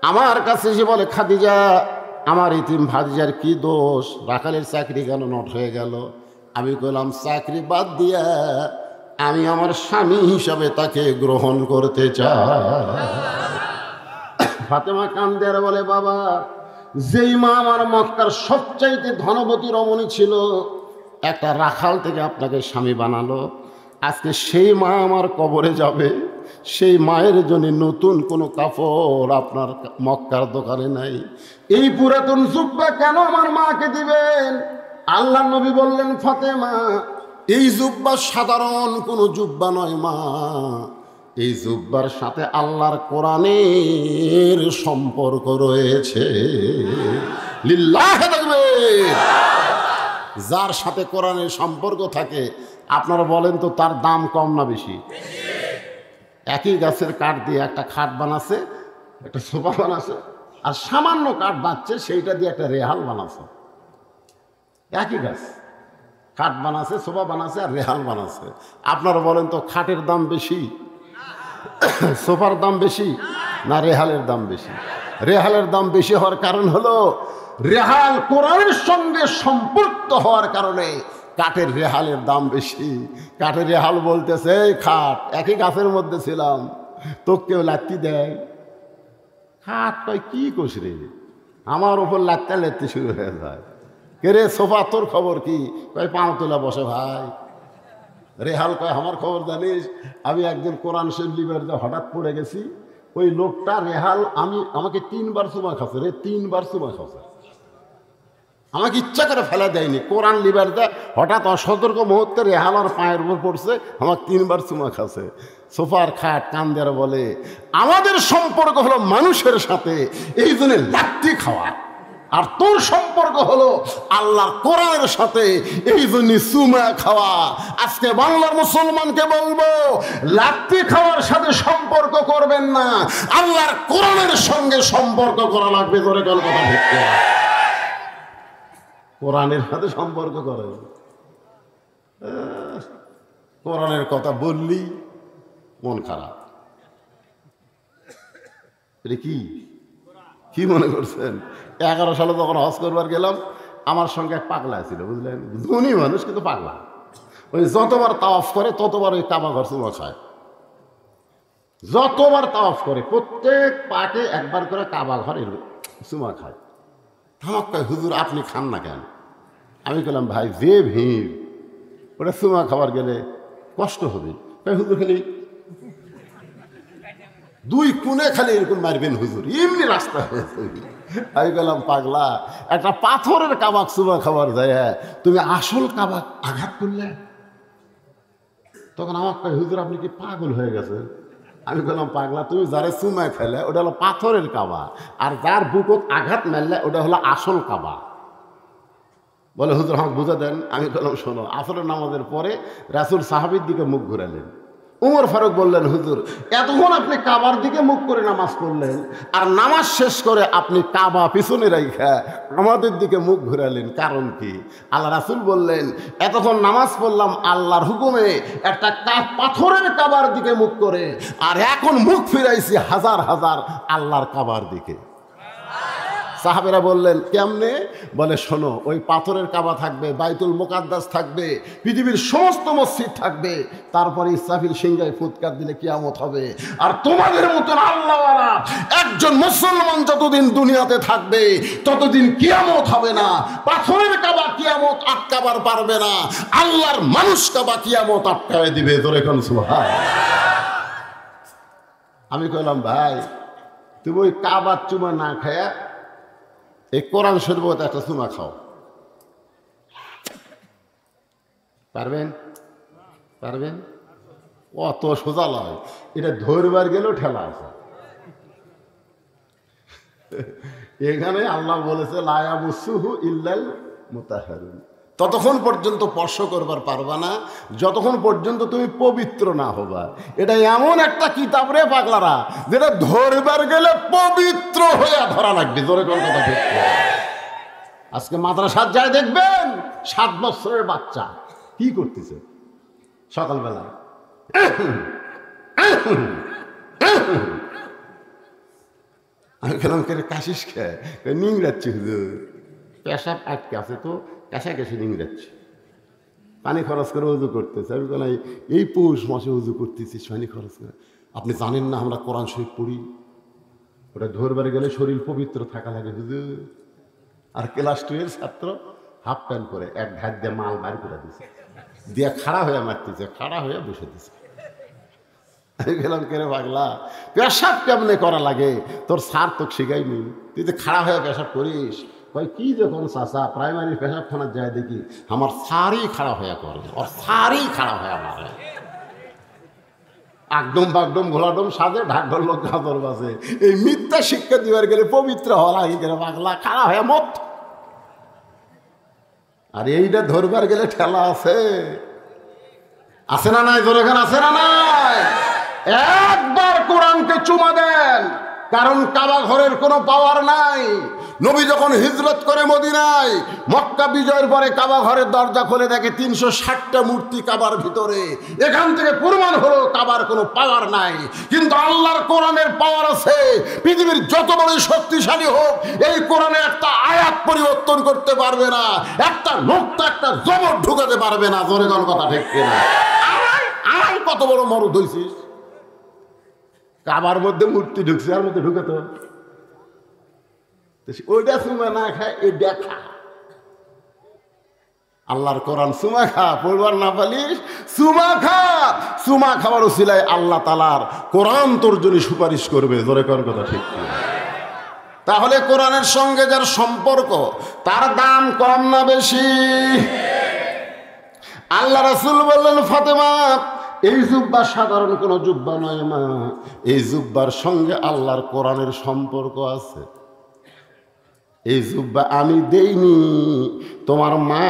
আমার কাছে এসে বলে, খাদিজা, আমার ইতিম ভাতিজার কি দোষ? রাখালের চাকরি কেন নট হয়ে গেল? আমি বললাম, চাকরি বাদ দিয়া আমি আমার স্বামী হিসাবে তাকে গ্রহণ করতে চাই। ফাতেমা কান্দে আর বলে, বাবা, যেই মা আমার মক্কার সবচাইতে ধনবতী রমণী ছিল, একটা রাখাল থেকে আপনাকে স্বামী বানালো, আজকে সেই মা আমার কবরে যাবে, সেই মায়ের জন্য নতুন কোনো কাপড় আপনার মক্কার দোকানে নাই। এই পুরাতন জুব্বা কেন আমার মাকে দিবেন? আল্লাহ নবী বললেন, ফাতেমা, এই জুব্বা সাধারণ কোনো জুব্বা নয় মা, এই জুব্বার সাথে আল্লাহর কোরআনের সম্পর্ক রয়েছে। লিল্লাহি তাকবীর। যার সাথে কোরআনের সম্পর্ক থাকে, আপনারা বলেন তো তার দাম কম না বেশি? একই গাছের কাঠ দিয়ে একটা খাট বানাচ্ছে, একটা সোফা বানাচ্ছে, আর সামান্য কাঠ বাঁচছে সেইটা দিয়ে একটা রেহাল বানাচ্ছে। একই গাছ, কাঠ বানাচ্ছে, সোফা বানাচ্ছে, আর রেহাল বানাচ্ছে। আপনারা বলেন তো খাটের দাম বেশি, সোফার দাম বেশি, না রেহালের দাম বেশি? রেহালের দাম বেশি হওয়ার কারণ হলো, রেহাল কোরআনের সঙ্গে সম্পৃক্ত হওয়ার কারণে কাঠের রেহালের দাম বেশি। কাঠের রেহাল বলতেছে, এই খাট, একই গাছের মধ্যে ছিলাম, তো কেউ লাত্তি দেয়? খাট কয়, কি কোষ রে, আমার ওপর লাত্তা লেত্তি শুরু হয়ে যায়। কে রে সোফা, তোর খবর কি? কয়, পাও তোলা বসে ভাই। রেহাল কয়, আমার খবর জানিস? আমি একদিন কোরআন শরীফ লিবার হঠাৎ পড়ে গেছি, ওই লোকটা রেহাল আমাকে 3 বার চুমা খাচ্ছে রে, 3 বার চুমা খাচ্ছে। আমাকে ইচ্ছা করে ফেলা দেয়নি, কোরআন লিবার দেয়, হঠাৎ অসতর্ক মুহূর্তে রেহাল আর পায়ের উপর পড়ছে, আমাকে 3 বার চুমা খাচ্ছে। সোফার খাট কান্দের বলে, আমাদের সম্পর্ক হলো মানুষের সাথে, এই জন্য লাত্তি খাওয়া, আর তোর সম্পর্ক হলো আল্লাহর কোরআনের সাথে, এই জন্য চুমা খাওয়া। আজকে বাংলার মুসলমানকে বলবো, লাত্তি খাওয়ার সাথে সম্পর্ক করবেন না, আল্লাহর কোরআনের সঙ্গে সম্পর্ক করা লাগবে। করে কোন কথা ঠিক না? কোরআনের সাথে সম্পর্ক করে। কোরআনের কথা বললি মন খারাপ। এটা কি মনে করছেন? 11 সালে যখন হজ করবার গেলাম, আমার সঙ্গে এক পাগলা ছিল, বুঝলেন, ধনী মানুষ কিন্তু পাগলা। ওই যতবার তাওয়াফ করে ততবার ওই কাবা ঘর চুমা খায়। যতবার তাওয়াফ করে প্রত্যেক পাকে একবার করে কাবা ঘর চুমা খায়। আমাকে কয়, হুজুর আপনি খান না কেন? আমি বললাম, ভাই যে ভিড়, ওটা চুমা খাবার গেলে কষ্ট হবে। হুজুর খালি 2 কোণে খালি এরকম মারবেন হুজুর, এমনি রাস্তা হয়েছে। আমি বললাম, পাগলা, একটা পাথরের কাবাক চুমা খাবার যায়, তুমি আসল কাবাক আঘাত করলে? তখন আমার কয়, হুজুর আপনি কি পাগল হয়ে গেছে? আমি বললাম, পাগলা, তুমি যারা চুমা খেলে ওটা হলো পাথরের কাবা, আর যার বুকত আঘাত মারলে ওটা হলো আসল কাবা। বলে, হুজুর আমাকে বুঝে দেন। আমি বললাম, শোনো, আসরের নামাজের পরে রাসূল সাহাবীর দিকে মুখ ঘুরালেন। উমর ফারুক বললেন, হুজুর এতক্ষণ আপনি কাবার দিকে মুখ করে নামাজ পড়লেন, আর নামাজ শেষ করে আপনি কাবা পিছনে রাইখা আমাদের দিকে মুখ ঘুরালেন, কারণ কি? আল্লাহ রাসূল বললেন, এতক্ষণ নামাজ পড়লাম আল্লাহর হুকুমে একটা পাথরের কাবার দিকে মুখ করে, আর এখন মুখ ফিরাইছি হাজার হাজার আল্লাহর কাবার দিকে। সাহাবেরা বললেন, কেমনে? বলে, শোনো, ওই পাথরের কাবা থাকবে, বাইতুল মুকাদ্দাস থাকবে, পৃথিবীর সমস্ত মসজিদ থাকবে, তারপরে ইসরাফিল সিংহায় ফুৎকার দিলে কিয়ামত হবে, আর তোমাদের মতন আল্লাহওয়ালা একজন মুসলমান যতদিন দুনিয়াতে থাকবে ততদিন কিয়ামত হবে না। পাথরের কাবা কিয়ামত আটকাবার পারবে না, আল্লাহর মানুষ কাবা কিয়ামত আটকায় দিবে। তোরে কোন সুবহান। আমি কইলাম, ভাই তুমি ওই কাবার চুমা না খায়া এই কোরআন শরীফত একটা চুমা খাও, পারবেন? অত সোজা লয়, এটা ধরবার গেলেও ঠেলা আছে। এখানে আল্লাহ বলেছে, লা ইয়ামুসুহু ইল্লাল মুতাহহারুন, ততক্ষণ পর্যন্ত স্পর্শ করবার পারবা না যতক্ষণ পর্যন্ত তুমি পবিত্র না হবা। এটা এমন একটা কিতাব রে পাগলারা, যেটা ধরবার গেলে পবিত্র হয়ে ধরা লাগবে। জোরে কোন কথা ঠিক? আজকে মাদ্রাসার যায় দেখবেন 7 বছরের বাচ্চা কি করতেছে সকালবেলা, আমি খেলাম করে কাশিস খেয়ে নিংড়াচ্ছি, হুজুর পেশাব আটকে আছে তো কাশা কাশি নিংড়াচ্ছি, পানি খরচ করে উজু করতেছে। আমি বললাম এই পৌষ মাসে উজু করতেছিস পানি খরচ করে? আপনি জানেন না আমরা কোরআন শরীফ পড়ি, ওটা ধরবার গেলে শরীর পবিত্র থাকা লাগে হুজুর। আর ক্লাস 2 এর ছাত্র হাফ প্যান্ট করে এক ঘাট দিয়ে মাল বার করে দিছে, দিয়ে খাড়া হয়ে মারতেছে, খাড়া হয়ে বসে দিছে। আমি গেলাম কেন পাগলা, পেশাব কেমনে করা লাগে তোর স্যার তোকে শিখাইনি, তুই তো খাড়া হয়ে পেশাব করিস? কয় কি যখন চাষা প্রাইমারি পেশাবখানার যায় দেখি আমার স্যারই খাড়া হয়ে করে, ওর স্যারই খাড়া হয়ে মারে, একদম বাগডম ঘোলাডম সাজে ঢাক ঢোল লোক গাদর বাজে। এই মিথ্যা শিক্ষা দিবার গেলে পবিত্র হওয়া লাগে কেন পাগলা, খাড়া হয়ে মত। আর এইটা ধরবার গেলে ঠেলা আছে, আছে না নাই? জোরে খান আছে না নাই? একবার কোরআনকে চুমা দেন, কারণ কাবা ঘরের কোনো পাওয়ার নাই। নবী যখন হিজরত করে মদিনায়, মক্কা বিজয়ের পরে কাবা ঘরের দরজা খুলে দেখে 360টা মূর্তি কাবার ভিতরে। এখান থেকে প্রমাণ হলো কাবার কোনো পাওয়ার নাই, কিন্তু আল্লাহর কোরআনের পাওয়ার আছে। পৃথিবীর যত বড় শক্তিশালী হোক, এই কোরআনে একটা আয়াত পরিবর্তন করতে পারবে না, একটা নোক্তা একটা জবর ঢুকাতে পারবে না। জোরে কোন কথা ঠিক কিনা? আয় কত বড় মরদ হইছিস, কাবার মধ্যে মূর্তি ঢুকছে, আর মধ্যে ঢুকে তো ওইটা সুমা না খায়, এই দেখা আল্লাহর কোরআন সুমা খা, পড়বার না পালিস সুমা খা। সুমা খাবার উসিলায় আল্লাহ তাআলার কোরআন তোর জন্য সুপারিশ করবে। জোরে কর কথা ঠিক। তাহলে কোরআনের সঙ্গে যার সম্পর্ক তার দাম কম না বেশি? আল্লাহ রাসূল বললেন, ফাতেমা এই জুব্বা সাধারণ কোনো জুব্বা নয় মা, এই জুব্বার সঙ্গে আল্লাহর কোরআনের সম্পর্ক আছে। এই জুব্বা আমি দেইনি, তোমার মা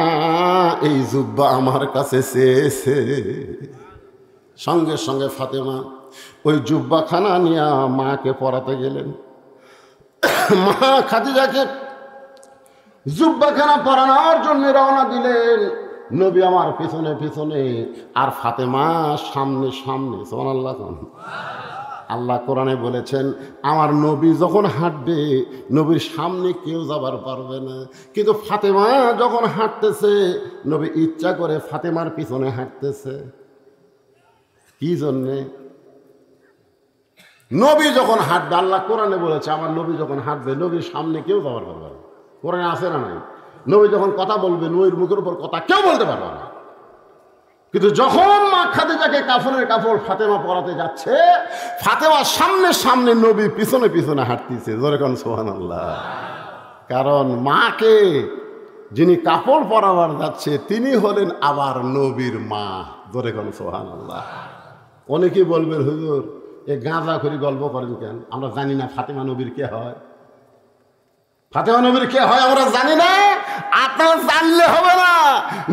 এই জুব্বা আমার কাছে চেয়েছে। সঙ্গে সঙ্গে ফাতেমা ওই জুব্বাখানা নিয়ে মাকে পরাতে গেলেন। মা খাদিজাকে জুব্বাখানা পরানোর জন্য রওনা দিলেন। নবী আমার পিছনে পিছনে, আর ফাতেমা সামনে সামনে। সুবহানাল্লাহ। আল্লাহ কোরআনে বলেছেন, আমার নবী যখন হাঁটবে নবীর সামনে কেউ যাবার পারবে না, কিন্তু ফাতেমা যখন হাঁটতেছে নবী ইচ্ছা করে ফাতেমার পিছনে হাঁটতেছে। কি জন্যে? নবী যখন হাঁটবে, আল্লাহ কোরআনে বলেছে আমার নবী যখন হাঁটবে নবীর সামনে কেউ যাবার পারবে না। কোরআনে আছে না নাই? নবী যখন কথা বলবে নবীর মুখের উপর কথা কেউ বলতে পারবে না। কিন্তু যখন মা খাদিজাকে কাফনের কাপড় ফাতেমা পরাতে যাচ্ছে, ফাতেমা সামনে সামনে, নবী পিছনে পিছনে হাঁটতেছে। জোরে কোন সুবহানাল্লাহ। কারণ মাকে যিনি কাপড় পরাবার যাচ্ছে তিনি হলেন আবার নবীর মা। জোরে কোন সুবহানাল্লাহ। অনেকে বলবেন হুজুর এ গাঁজা করে গল্প করেন কেন? আমরা জানি না ফাতেমা নবীর কে হয়, ফাতেমা নবীর কে হয় আমরা জানি না। আপনারা জানলে হবে না,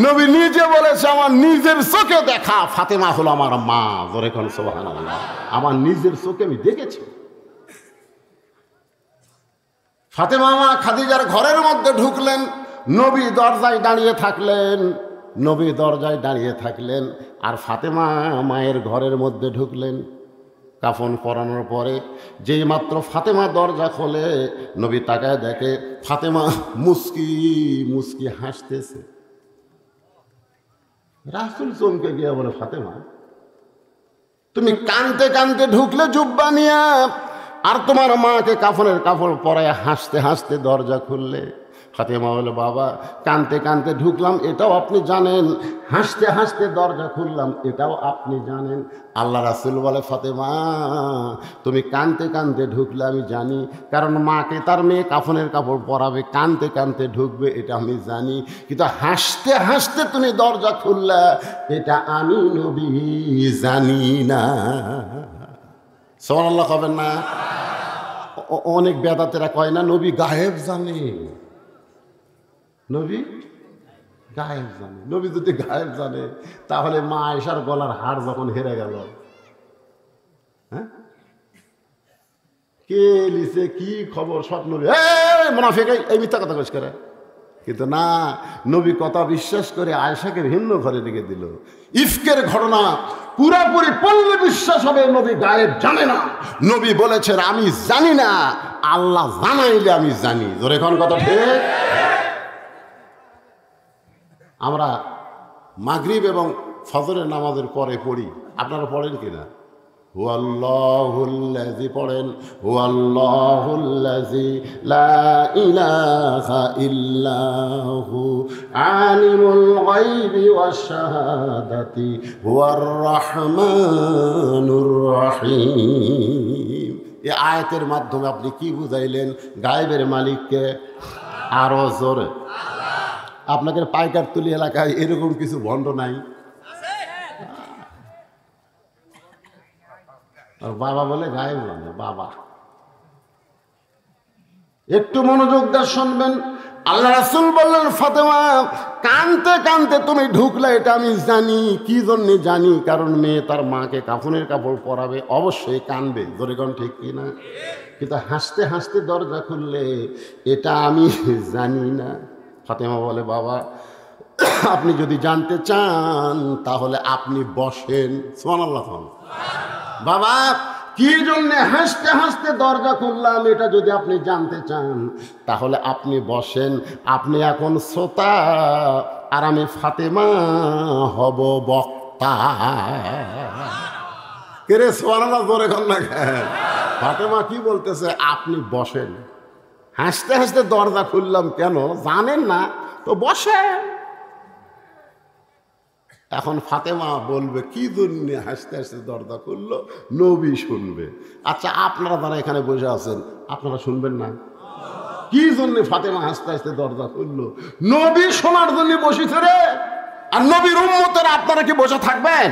নবী নিজে বলেছে আমার নিজের চোখে দেখা ফাতেমা হলো আমার মা। জোরে কোন সুবহানাল্লাহ। আমার নিজের চোখে আমি দেখেছি। ফাতেমা মা খাদিজার ঘরের মধ্যে ঢুকলেন, নবী দরজায় দাঁড়িয়ে থাকলেন। নবী দরজায় দাঁড়িয়ে থাকলেন আর ফাতেমা মায়ের ঘরের মধ্যে ঢুকলেন। কাফন পরানোর পরে যেই মাত্র ফাতেমা দরজা খোলে, নবী তাকায় দেখে ফাতেমা মুস্কি মুস্কি হাসতেছে। রাসূল চমকে গিয়ে বলে, ফাতেমা তুমি কানতে কানতে ঢুকলে জুব্বা নিয়া, আর তোমার মাকে কাফনের কাপড় পরায় হাসতে হাসতে দরজা খুললে। ফাতেমা বলে, বাবা কানতে কানতে ঢুকলাম এটাও আপনি জানেন, হাসতে হাসতে দরজা খুললাম এটাও আপনি জানেন। আল্লাহ রাসূল বলে, ফাতেমা তুমি কানতে কানতে ঢুকলে আমি জানি, কারণ মাকে তার মেয়ে কাফনের কাপড় পরাবে, কানতে কানতে ঢুকবে এটা আমি জানি, কিন্তু হাসতে হাসতে তুমি দরজা খুললা এটা আমি নবী জানি না। সুবহানাল্লাহ কবেন না? অনেক বেদাতেরা কয় না নবী গায়েব জানে। নবী গায়েব জানে। নবী যদি গায়েব জানে তাহলে মা আয়েশার গলার হাড় যখন হেরে গেল, হ্যাঁ, কে লিছে কি খবর সব নবী মুনাফিক এই মিথ্যা কথা কইস করে। কিন্তু না, নবী কথা বিশ্বাস করে আয়েশাকে ভিন্ন ঘরে রেখে দিল। ইফকের ঘটনা পুরাপুরি পড়লে বিশ্বাস হবে নবী গায়েব জানে না। নবী বলেছেন আমি জানি না, আল্লাহ জানাইলে আমি জানি। ধরে কোন কথা ঠিক। আমরা মাগরিব এবং ফজরের নামাজের পরে পড়ি, আপনারা পড়েন কিনা? হুয়াল্লাহুল্লাযী পড়েন, হুয়াল্লাহুল্লাযী লা ইলাহা ইল্লাহু আলিমুল গায়বি ওয়াশ শাহাদাতি হুয়ার রাহমানুর রহিম। এই আয়াতের মাধ্যমে আপনি কি বুঝাইলেন? গায়েবের মালিককে। আরো জোরে। আপনাদের পাইকারতুলি এলাকায় এরকম কিছু ভণ্ড নাই? আর বাবা বলে গায়েব জানে। বাবা একটু মনোযোগ দিয়ে শুনবেন। আল্লাহ রাসূল বললেন, ফাতেমা কানতে কানতে তুমি ঢুকলে এটা আমি জানি। কি জন্য জানি? কারণ মেয়ে তার মাকে কাফনের কাপড় পরাবে, অবশ্যই কানবে। জোরে কোন ঠিক কিনা? কিন্তু হাসতে হাসতে দরজা খুললে এটা আমি জানি না। ফাতেমা বলে, বাবা আপনি যদি জানতে চান তাহলে আপনি বসেন। সুবহানাল্লাহ। বাবা কি জন্যে হাসতে হাসতে দরজা খুললাম এটা যদি আপনি জানতে চান তাহলে আপনি বসেন। আপনি এখন শ্রোতা আর আমি ফাতেমা হব বক্তা। কেরে সুবহানাল্লাহ জোরে কর না। ফাতেমা কি বলতেছে? আপনি বসেন। হাসতে হাসতে দরজা খুললাম, কেন জানেন না তো বসেন। এখন ফাতেমা বলবে কি জন্য হাসতে হাসতে দরজা খুললো? নবী শুনবে। আচ্ছা আপনারা যারা এখানে বসে আছেন আপনারা শুনবেন না? কি জন্য ফাতেমা হাসতে হাসতে দরজা খুললো? নবী শোনার জন্য বসেছে রে। আর নবীর উম্মতেরা আপনারা কি বসে থাকবেন?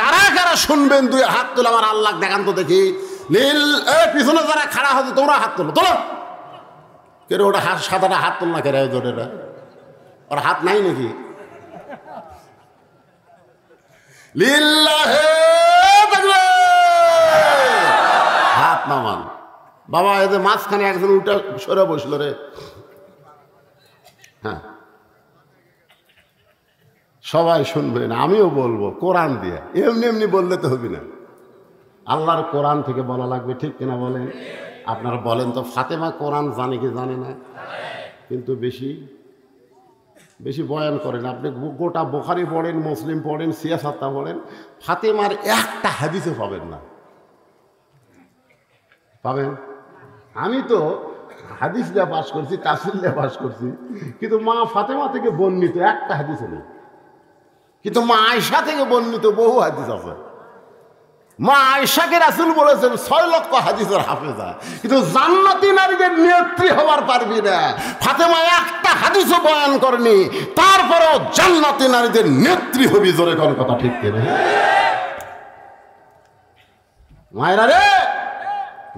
কারা কারা শুনবেন? দুই হাত তোলো, আমার আল্লাহ দেখান তো দেখি। নীল পিছনে যারা খাড়া হতো তোমরা হাত তোলো। তোলো কেন? ওটা হাত সাদাটা হাত তোল না কেরা? ওর হাত নাই নাকি? লিল্লাহে হাত নামান। বাবা এদের মাঝখানে একজন উল্টা সরে বসলো রে। হ্যাঁ সবাই শুনবেন, আমিও বলবো কোরআন দিয়ে। এমনি এমনি বললে তো হবে না, আল্লাহর কোরআন থেকে বলা লাগবে। ঠিক কিনা বলেন? আপনারা বলেন তো, ফাতেমা কোরআন জানে কি জানে না? কিন্তু বেশি বেশি বয়ান করেন। আপনি গোটা বুখারী পড়েন, মুসলিম পড়েন, সিয়াসাত্তা পড়েন, ফাতেমার একটা হাদিসও পাবেন না। পাবেন? আমি তো হাদিস দিয়ে পাস করছি, তাফসীর দিয়ে পাস করছি, কিন্তু মা ফাতেমা থেকে বর্ণিত একটা হাদিস নেই। কিন্তু মা আয়েশা থেকে বর্ণিত বহু হাদিস আছে। মা আয়েশাকে রাসূল বলেছেন 6 লক্ষ হাদিসের হাফেজা, কিন্তু জান্নাতি নারীদের নেত্রী হবার পারবি না। ফাতেমা একটা হাদিসও বয়ান করেনি, তারপরেও জান্নাতি নারীদের নেত্রী হবি। জোরে কোন কথা ঠিক কিনা? মায়েরা রে,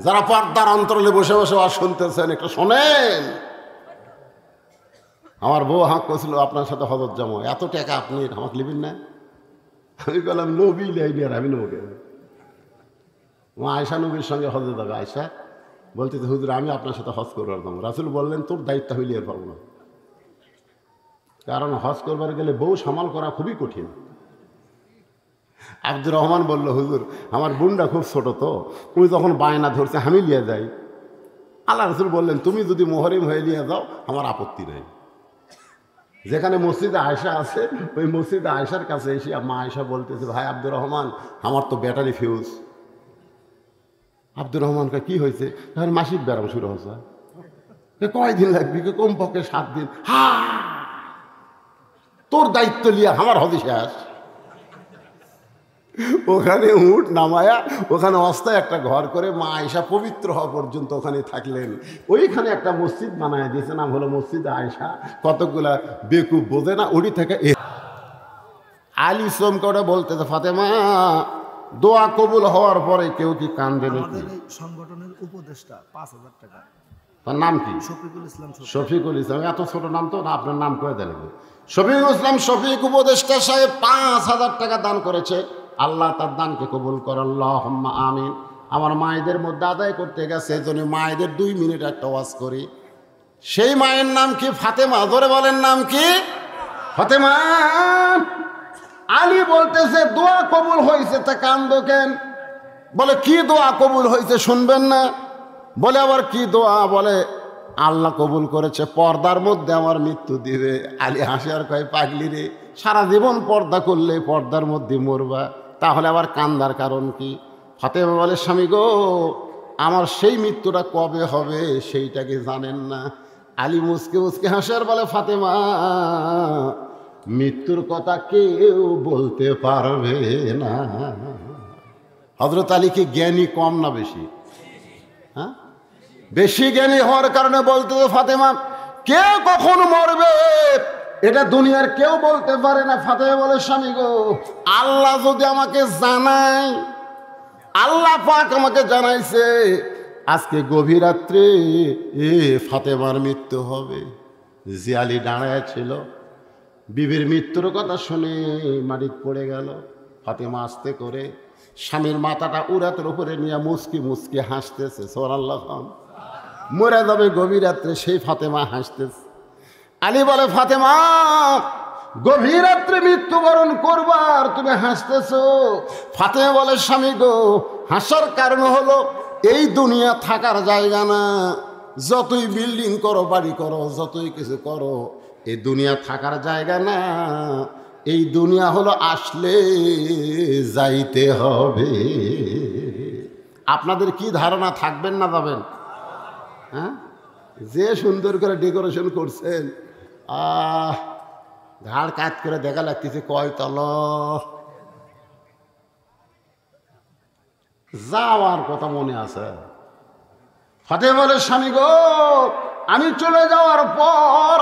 যারা পর্দার অন্তরালে বসে বসে আর শুনতেছেন একটু শোনেন। আমার বউ হাঁক করছিল আপনার সাথে হজরত যাবো, এত টাকা আপনি আমাকে নেবেন না? আমি বললাম নবী নেয়নি আর আমি নেবো কেন? আয়েশা নবীর সঙ্গে হজে যাবে। আয়েশা বলতেছে, হুজুর আমি আপনার সাথে হজ করবার যাবো। রাসূল বললেন তোর দায়িত্ব হইলে আর পারবো না, কারণ হজ করবার গেলে বউ সামাল করা খুবই কঠিন। আব্দুর রহমান বলল, হুজুর আমার বোনটা খুব ছোট তো, তুমি যখন বায়না ধরছে আমি নিয়ে যাই। আল্লাহ রাসূল বললেন তুমি যদি মুহরিম হয়ে নিয়ে যাও আমার আপত্তি নাই। যেখানে মসজিদে আয়েশা আছে ওই মসজিদে আয়েশার কাছে এসে মা আয়েশা বলতেছে, ভাই আব্দুর রহমান আমার তো ব্যাটারি ফিউজ। আব্দুর রহমানকে কি হয়েছে? এখন মাসিক ব্যায়াম শুরু হচ্ছে। কয়দিন লাগবে? কমপক্ষে 7 দিন। হা তোর দায়িত্ব লিয়া আমার হদি শেষ। ওখানে উঠ নামায়া ওখানে অস্থায় একটা ঘর করে মা আয়েশা পবিত্র হওয়া পর্যন্ত ওখানে থাকলেন। ওইখানে একটা মসজিদ বানায় দিয়েছে, নাম হলো মসজিদ আয়েশা। কতগুলা বেকুব বোঝে না, ওটি থেকে আলী ইসলাম করে বলতেছে, ফাতেমা দোয়া কবুল হওয়ার পরে কেউ কি কান্দে নাকি? সংগঠনের উপদেষ্টা 5000 টাকা। তার নাম কি? শফিকুল ইসলাম। শফিকুল ইসলাম। এত ছোট নাম তো না, আপনার নাম করে দেন। শফিকুল ইসলাম শফিক উপদেষ্টা সাহেব 5,000 টাকা দান করেছে। আল্লাহ তার দানকে কবুল করে, আল্লাহুম্মা আমিন। আমার মায়েদের মধ্যে আদায় করতে গেছে, এজন্য মায়েদের 2 মিনিট একটা ওয়াজ করি। সেই মায়ের নাম কি? ফাতেমা। ধরে বলেন নাম কি? ফাতেমা। আলী বলতেছে দোয়া কবুল হয়েছে, তা কান্দো কেন? বলে কি দোয়া কবুল হয়েছে শুনবেন না? বলে আবার কি দোয়া? বলে আল্লাহ কবুল করেছে, পর্দার মধ্যে আমার মৃত্যু দিবে। আলী হাসি আর কয়, পাগলি রে, সারা জীবন পর্দা করলে পর্দার মধ্যে মরবা, তাহলে আবার কান্দার কারণ কি? ফাতেমা বলে, স্বামী গো, আমার সেই মৃত্যুটা কবে হবে সেইটাকে জানেন না। আলী মুসকে মুসকে হাসি আর বলে, ফাতেমা, মৃত্যুর কথা কেউ বলতে পারবে না। হযরত আলী কি জ্ঞানী কম না বেশি? হ্যাঁ, বেশি জ্ঞানী হওয়ার কারণে বলতে, ফাতেমা, কে কখন মরবে এটা দুনিয়ার কেউ বলতে পারে না। ফাতেমা বলে, স্বামী গো, আল্লাহ যদি আমাকে জানায়, আল্লাহ পাক আমাকে জানাইছে আজকে গভীর রাত্রে ফাতেমার মৃত্যু হবে। যে আলী দাঁড়ায় ছিল, বিবির মৃত্যুর কথা শুনে মাটিতে পড়ে গেল। ফাতেমা আস্তে করে স্বামীর মাথাটা উরাতের উপরে নিয়ে মুচকি মুচকি হাসতেছে। সুবহানাল্লাহ। মরে যাবে গভীর রাত্রে, সেই ফাতেমা হাসতেছে। আলী বলে, ফাতেমা, গভীর রাত্রে মৃত্যুবরণ করবার তুমি হাসতেছো? ফাতেমা বলে, স্বামী গো, হাসার কারণ হলো এই দুনিয়া থাকার জায়গা না। যতই বিল্ডিং করো, বাড়ি করো, যতই কিছু করো, এই দুনিয়া থাকার জায়গা না। এই দুনিয়া হলো আসলে যাইতে হবে। আপনাদের কি ধারণা, থাকবেন না যাবেন? হ্যাঁ, যে সুন্দর করে ডেকোরেশন করছেন, ঘাড় কাজ করে দেখা লাগতেছে কয় তল। যাওয়ার কথা মনে আছে? ফাতেমা বলে, স্বামী গো, আমি চলে যাওয়ার পর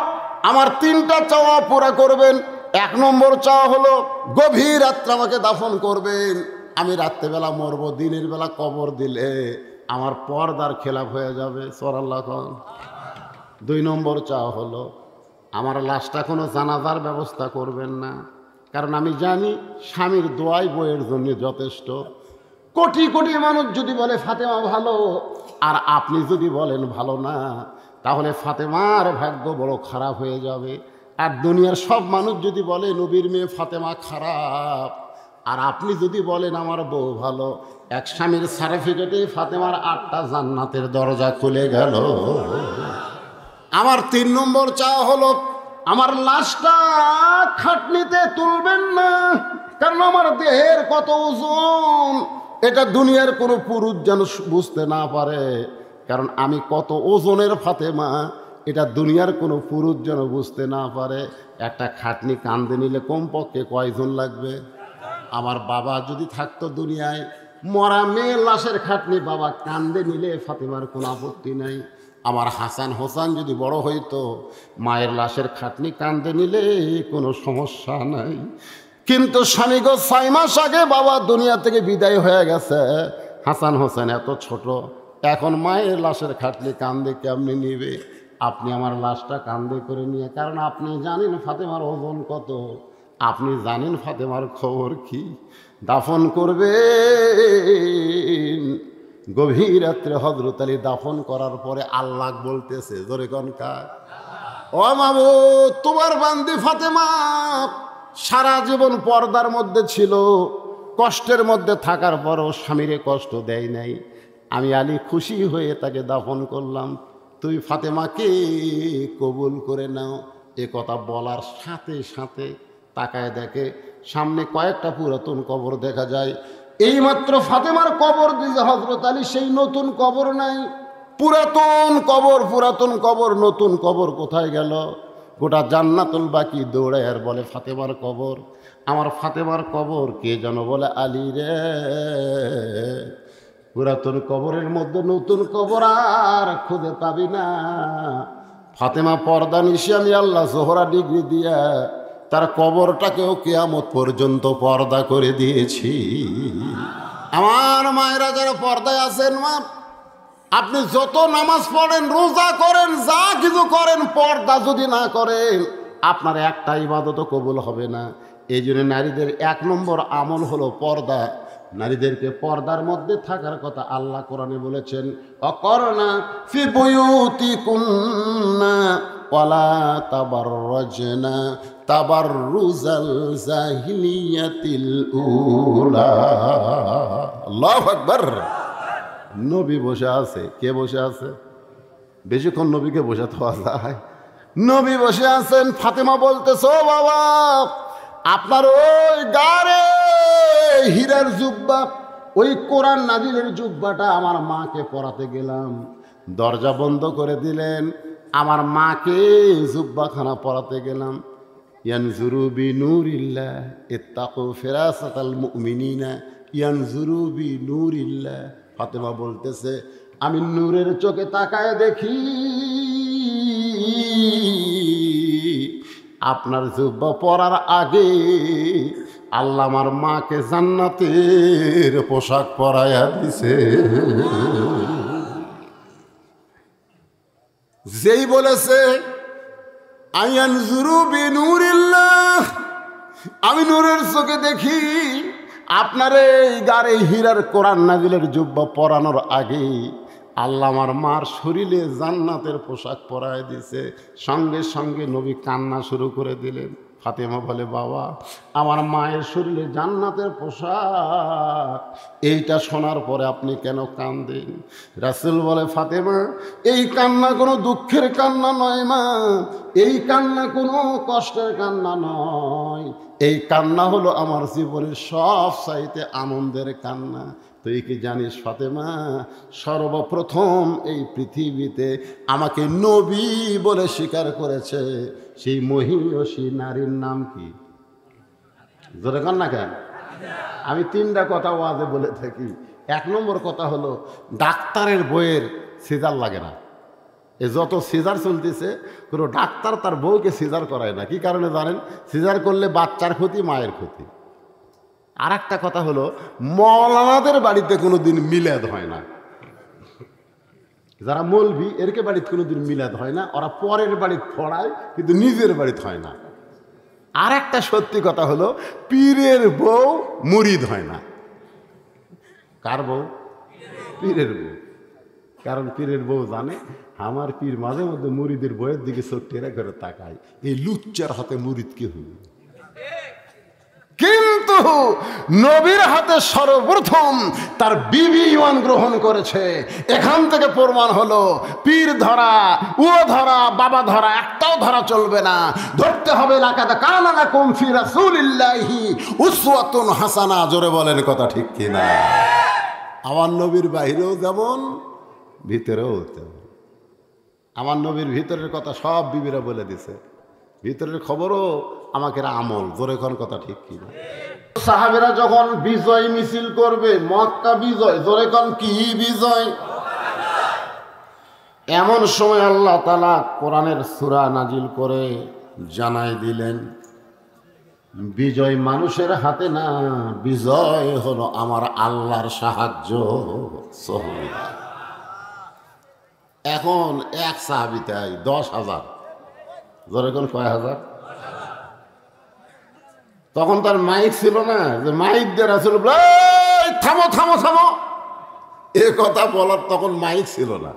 আমার 3টা চাওয়া পুরা করবেন। 1 নম্বর চাওয়া হলো গভীর রাত্রে আমাকে দাফন করবেন। আমি রাত্রেবেলা মরবো, দিনের বেলা কবর দিলে আমার পর্দার খেলাফ হয়ে যাবে। সুবহানাল্লাহ। 2 নম্বর চাওয়া হলো আমার লাশটা কোনো জানাজার ব্যবস্থা করবেন না, কারণ আমি জানি স্বামীর দোয়াই বইয়ের জন্য যথেষ্ট। কোটি কোটি মানুষ যদি বলে ফাতেমা ভালো, আর আপনি যদি বলেন ভালো না, তাহলে ফাতেমার ভাগ্য বড় খারাপ হয়ে যাবে। আর দুনিয়ার সব মানুষ যদি বলে নবীর মেয়ে ফাতেমা খারাপ, আর আপনি যদি বলেন আমার বউ ভালো, এক স্বামীর সার্টিফিকেটে ফাতেমার 8টা জান্নাতের দরজা খুলে গেল। আমার 3 নম্বর চাওয়া হলো আমার লাশটা খাটনিতে তুলবেন না, কারণ আমার দেহের কত ওজন এটা দুনিয়ার কোনো পুরুষ যেন বুঝতে না পারে। কারণ আমি কত ওজনের ফাতেমা এটা দুনিয়ার কোনো পুরুষ যেন বুঝতে না পারে। একটা খাটনি কান্দে নিলে কমপক্ষে কয়জন লাগবে? আমার বাবা যদি থাকতো দুনিয়ায়, মরা মেয়ের লাশের খাটনি বাবা কান্দে নিলে ফাতেমার কোনো আপত্তি নাই। আমার হাসান হোসেন যদি বড় হইতো, মায়ের লাশের খাটনি কান্দে নিলে কোনো সমস্যা নাই। কিন্তু স্বামী গো, 6 মাস আগে বাবা দুনিয়া থেকে বিদায় হয়ে গেছে। হাসান হোসেন এত ছোট, এখন মায়ের লাশের খাটনি কান্দে কেমনি নিবে? আপনি আমার লাশটা কান্দে করে নিয়ে, কারণ আপনি জানেন ফাতেমার ওজন কত, আপনি জানেন ফাতেমার খবর কি, দাফন করবে। গভীর রাত্রে হযরত আলী দাফন করার পরে আল্লাহ বলতেছে, জোরে কনকার, ও মাবুদ, তোমার বান্দি ফাতেমা সারা জীবন পর্দার মধ্যে ছিল, কষ্টের মধ্যে থাকার পরও স্বামীরে কষ্ট দেয় নাই। আমি আলী খুশি হয়ে তাকে দাফন করলাম, তুই ফাতেমাকে কবুল করে নাও। এ কথা বলার সাথে সাথে তাকায় দেখে সামনে কয়েকটা পুরাতন কবর দেখা যায়। এইমাত্র ফাতেমার কবর দিয়েছে হযরত আলী, সেই নতুন কবর নাই, পুরাতন কবর। পুরাতন কবর, নতুন কবর কোথায় গেল? গোটা জান্নাতুল বাকি দৌড়ায় আর বলে ফাতেমার কবর, আমার ফাতেমার কবর কে যেন বলে আলী রে। পুরাতন কবরের মধ্যে নতুন কবর আর খুঁজে পাবি না। ফাতেমা পর্দা নিশি আমি আল্লাহ জোহরা ডিগ্রি দিয়া তার কবরটাকেও কিয়ামত পর্যন্ত পর্দা করে দিয়েছি। আমার মায়েরা যারা পর্দায় আছেন, মা, আপনি যত নামাজ পড়েন, রোজা করেন, যা কিছু করেন, পর্দা যদি না করেন, আপনার একটা ইবাদতও কবুল হবে না। এই জন্য নারীদের 1 নম্বর আমল হলো পর্দা। নারীদেরকে পর্দার মধ্যে থাকার কথা আল্লাহ কোরআনে বলেছেন, অকরনা ফি বুয়ুতিকুন্না ওয়ালা তাবাররাজনা তাবাররুজাল জাহিলিয়াতিল উলা। আল্লাহু আকবার। নবী বসে আছে। কে বসে আছে? বেশিক্ষণ নবীকে বসাতে হওয়া যায়? নবী বসে আছেন। ফাতেমা বলতেছে, ও বাবা, আপনার ওই গারে হীরার জুব্বা, ওই কোরআন নাজিলের জুব্বাটা আমার মাকে পরাতে গেলাম, দরজা বন্ধ করে দিলেন। আমার মাকে জুব্বাখানা পরাতে গেলাম। ইয়ানজুরু বিনূরিল্লাহ ইত্তাকু ফিরাসাতাল মুমিনিনা ইয়ানজুরু বিনূরিল্লাহ। ফাতেমা বলতেছে, আমি নূরের চোখে তাকায় দেখি আপনার জুব্বা পরার আগে আল্লাহ আমার মাকে জান্নাতের পোশাক পরাইয়া দিছে। যেই বলেছে আয়ানজুরু বিনূরিল্লাহ, আমি নূরের চোখে দেখি আপনার এই গারে হীরার কোরআন নাজিলের জুব্বা পরানোর আগে আল্লাহ আমার মার শরীরে জান্নাতের পোশাক পরায় দিছে। সঙ্গে সঙ্গে নবী কান্না শুরু করে দিলেন। ফাতেমা বলে, বাবা, আমার মায়ের শরীরে জান্নাতের পোশাক, এইটা শোনার পরে আপনি কেন কাঁদেন? রাসূল বলে, ফাতেমা, এই কান্না কোনো দুঃখের কান্না নয় মা, এই কান্না কোনো কষ্টের কান্না নয়, এই কান্না হলো আমার জীবনের সব চাইতে আনন্দের কান্না। তুই কি জানিস ফাতেমা, সর্বপ্রথম এই পৃথিবীতে আমাকে নবী বলে স্বীকার করেছে সেই মহিয়সী নারীর নাম কি? জোরে কর না কেন? আমি 3টা কথা ওয়াজে বলে থাকি। 1 নম্বর কথা হলো, ডাক্তারের বইয়ের সিজার লাগে না। এ যত সিজার চলতেছে, কোনো ডাক্তার তার বউকে সিজার করায় না। কি কারণে জানেন? সিজার করলে বাচ্চার ক্ষতি, মায়ের ক্ষতি। আর একটা কথা হলো, মৌলানাদের বাড়িতে কোনো দিন মিলাদ হয় না। যারা মৌলবি, এরকে বাড়িতে কোনো দিন মিলাদ হয় না। ওরা পরের বাড়িতে পড়ায়, কিন্তু নিজের বাড়িতে হয় না। আর একটা সত্যি কথা হলো, পীরের বউ মুরিদ হয় না। কার বউ? পীরের বউ। কারণ পীরের বউ জানে আমার পীর মাঝে মধ্যে মুরিদের বইয়ের দিকে চোখ টেরা করে তাকায়, এই লুচ্চার হাতে মুরিদ কে হইল। কিন্তু নবীর হাতে সর্বপ্রথম তার বিবি ঈমান গ্রহণ করেছে। এখান থেকে প্রমাণ হলো, পীর ধরা, ও ধরা, বাবা ধরা একটাও ধরা চলবে না। ধরতে হবে লাকাদ কানা লাকুম ফি রাসূলিল্লাহি উসওয়াতুন হাসানা। জোরে বলেন কথা ঠিক কিনা? আমার নবীর বাহিরেও যেমন, ভিতরেও তেমন। আমার নবীর ভিতরের কথা সব বিবিরা বলে দিছে, ভিতরের খবরও আমাকে আমল। জোরে কোন কথা ঠিক কিনা? সাহাবীরা যখন বিজয় মিছিল করবে, মক্কা বিজয়, জোরে কোন কি বিজয়? এমন সময় আল্লাহ তাআলা কোরআনের সূরা নাজিল করে জানাই দিলেন, বিজয় মানুষের হাতে না, বিজয় হলো আমার আল্লাহর সাহায্য। এখন এক সাহাবীতে 10,000। জোরে কোন কয় হাজার? তখন তার মাইক ছিল না, যে মাইক দিয়ে রাসূল থামো থামো থামো, এ কথা বলার তখন মাইক ছিল না।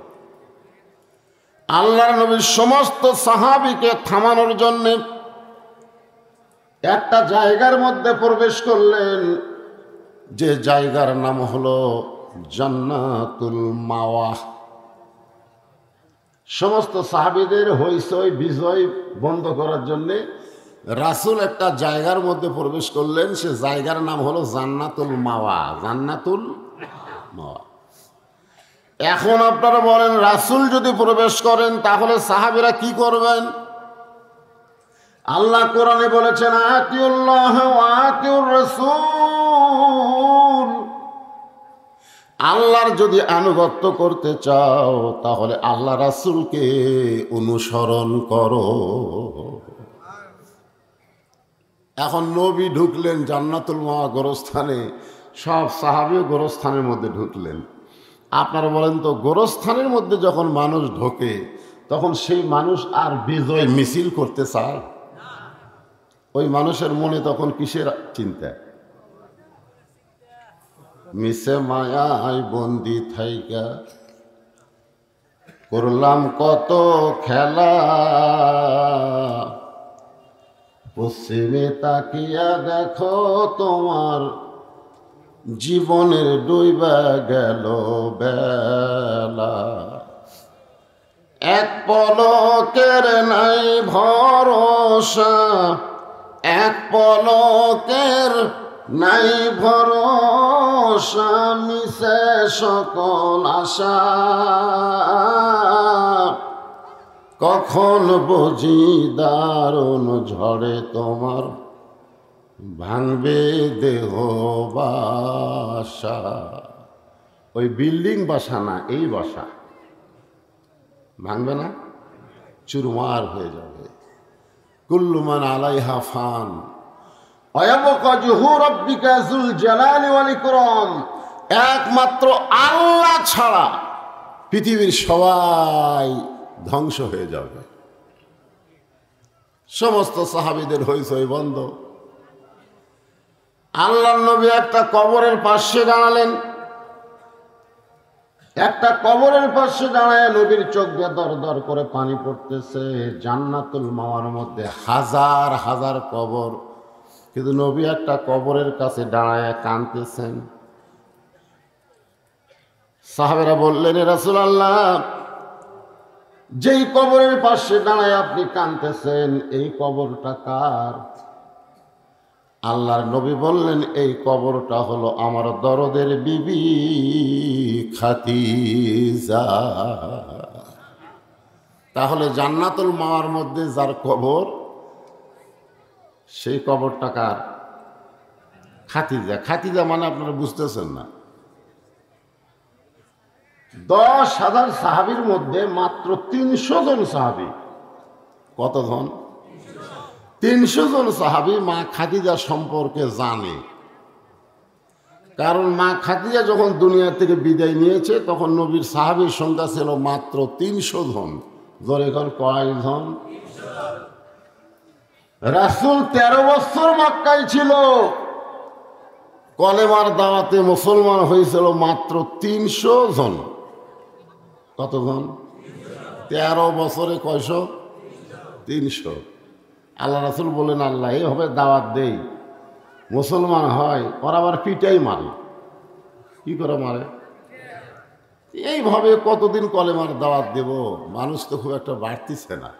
আল্লাহর নবীর সমস্ত সাহাবীকে থামানোর জন্য একটা জায়গার মধ্যে প্রবেশ করলেন, যে জায়গার নাম হলো জান্নাতুল মাওয়া। সমস্ত সাহাবীদের হইচই বিজয় বন্ধ করার জন্যে রাসূল একটা জায়গার মধ্যে প্রবেশ করলেন। সে জায়গার নাম হলো জান্নাতুল মাওয়া। জান্নাতুল মাওয়া। এখন আপনারা বলেন, রাসূল যদি প্রবেশ করেন তাহলে সাহাবীরা কি করবেন? আল্লাহ কোরআনে বলেছেন, আতিউল্লাহ ওয়া আতিউর রাসূল। আল্লাহর যদি আনুগত্য করতে চাও তাহলে আল্লাহ রাসূলকে অনুসরণ করো। এখন নবী ঢুকলেন জান্নাতুল মাওয়া গোরস্থানে, সব সাহাবীও গোরস্থানের মধ্যে ঢুকলেন। আপনারা বলেন তো, গোরস্থানের মধ্যে যখন মানুষ ঢোকে তখন সেই মানুষ আর বিজয় মিছিল করতে চায়? ওই মানুষের মনে তখন কিসের চিন্তা? মিশে মায়ায় বন্দি থাইকা করলাম কত খেলা, পশ্চিমে তাকিয়া দেখো তোমার জীবনের ডুইবা গেল বেলা। এক পলকের নাই ভরসা, এক পলকের নাই ভরসা, মিশে সকল আশা, কখন বুঝি দারুণ ঝড়ে তোমার ভাঙবে দেহ বাসা। ওই বিল্ডিং বাসা না, এই বাসা ভাঙবে না, চুরমার হয়ে যাবে। কুল্লু মান আলাইহা ফান ওয়ায়াবকা ওয়াজহু রাব্বিকা যুল জালালি ওয়াল ইকরাম। একমাত্র আল্লাহ ছাড়া পৃথিবীর সবাই ধ্বংস হয়ে যাবে। সমস্ত সাহাবীদের হইচই বন্ধ। আল্লাহর নবী একটা কবরের পাশে দাঁড়ালেন, একটা কবরের পাশে দাঁড়ায় নবীর চোখ দিয়ে দর দর করে পানি পড়তেছে। জান্নাতুল মাওয়ার মধ্যে হাজার হাজার কবর, কিন্তু নবী একটা কবরের কাছে দাঁড়ায় কাঁদতেছেন। সাহাবেরা বললেন, এ রাসূলুল্লাহ, যেই কবরের পাশে দাঁড়ায় আপনি কাঁদতেছেন, এই কবরটা কার? আল্লাহর নবী বললেন, এই কবরটা হলো আমার দরদের বিবি খাদিজা। তাহলে জান্নাতুল মাওয়ার মধ্যে যার কবর, সেই কবরটা কার? খাদিজা। খাদিজা মানে আপনারা বুঝতেছেন না। 10,000 সাহাবীর মধ্যে মাত্র 300 জন সাহাবী। কতজন? 300 জন সাহাবী মা খাদিজা সম্পর্কে জানে। কারণ মা খাদিজা যখন দুনিয়া থেকে বিদায় নিয়েছে, তখন নবীর সাহাবীর সংখ্যা ছিল মাত্র 300 জন। ধরে এখন কয়জন? রাসূল 13 বছর মক্কায় ছিল, কলেমার দাওয়াতে মুসলমান হয়েছিল মাত্র 300 জন। কতজন? 13 বছরে কয়শো? 300। আল্লাহ রাসূল বলেন, আল্লাহ এইভাবে দাওয়াত দেই, মুসলমান হয়, ওরা আবার পিটাই মারে। কি করে মারে? এইভাবে কতদিন কলেমার দাওয়াত দেব? মানুষ তো খুব একটা বাড়তিছে না।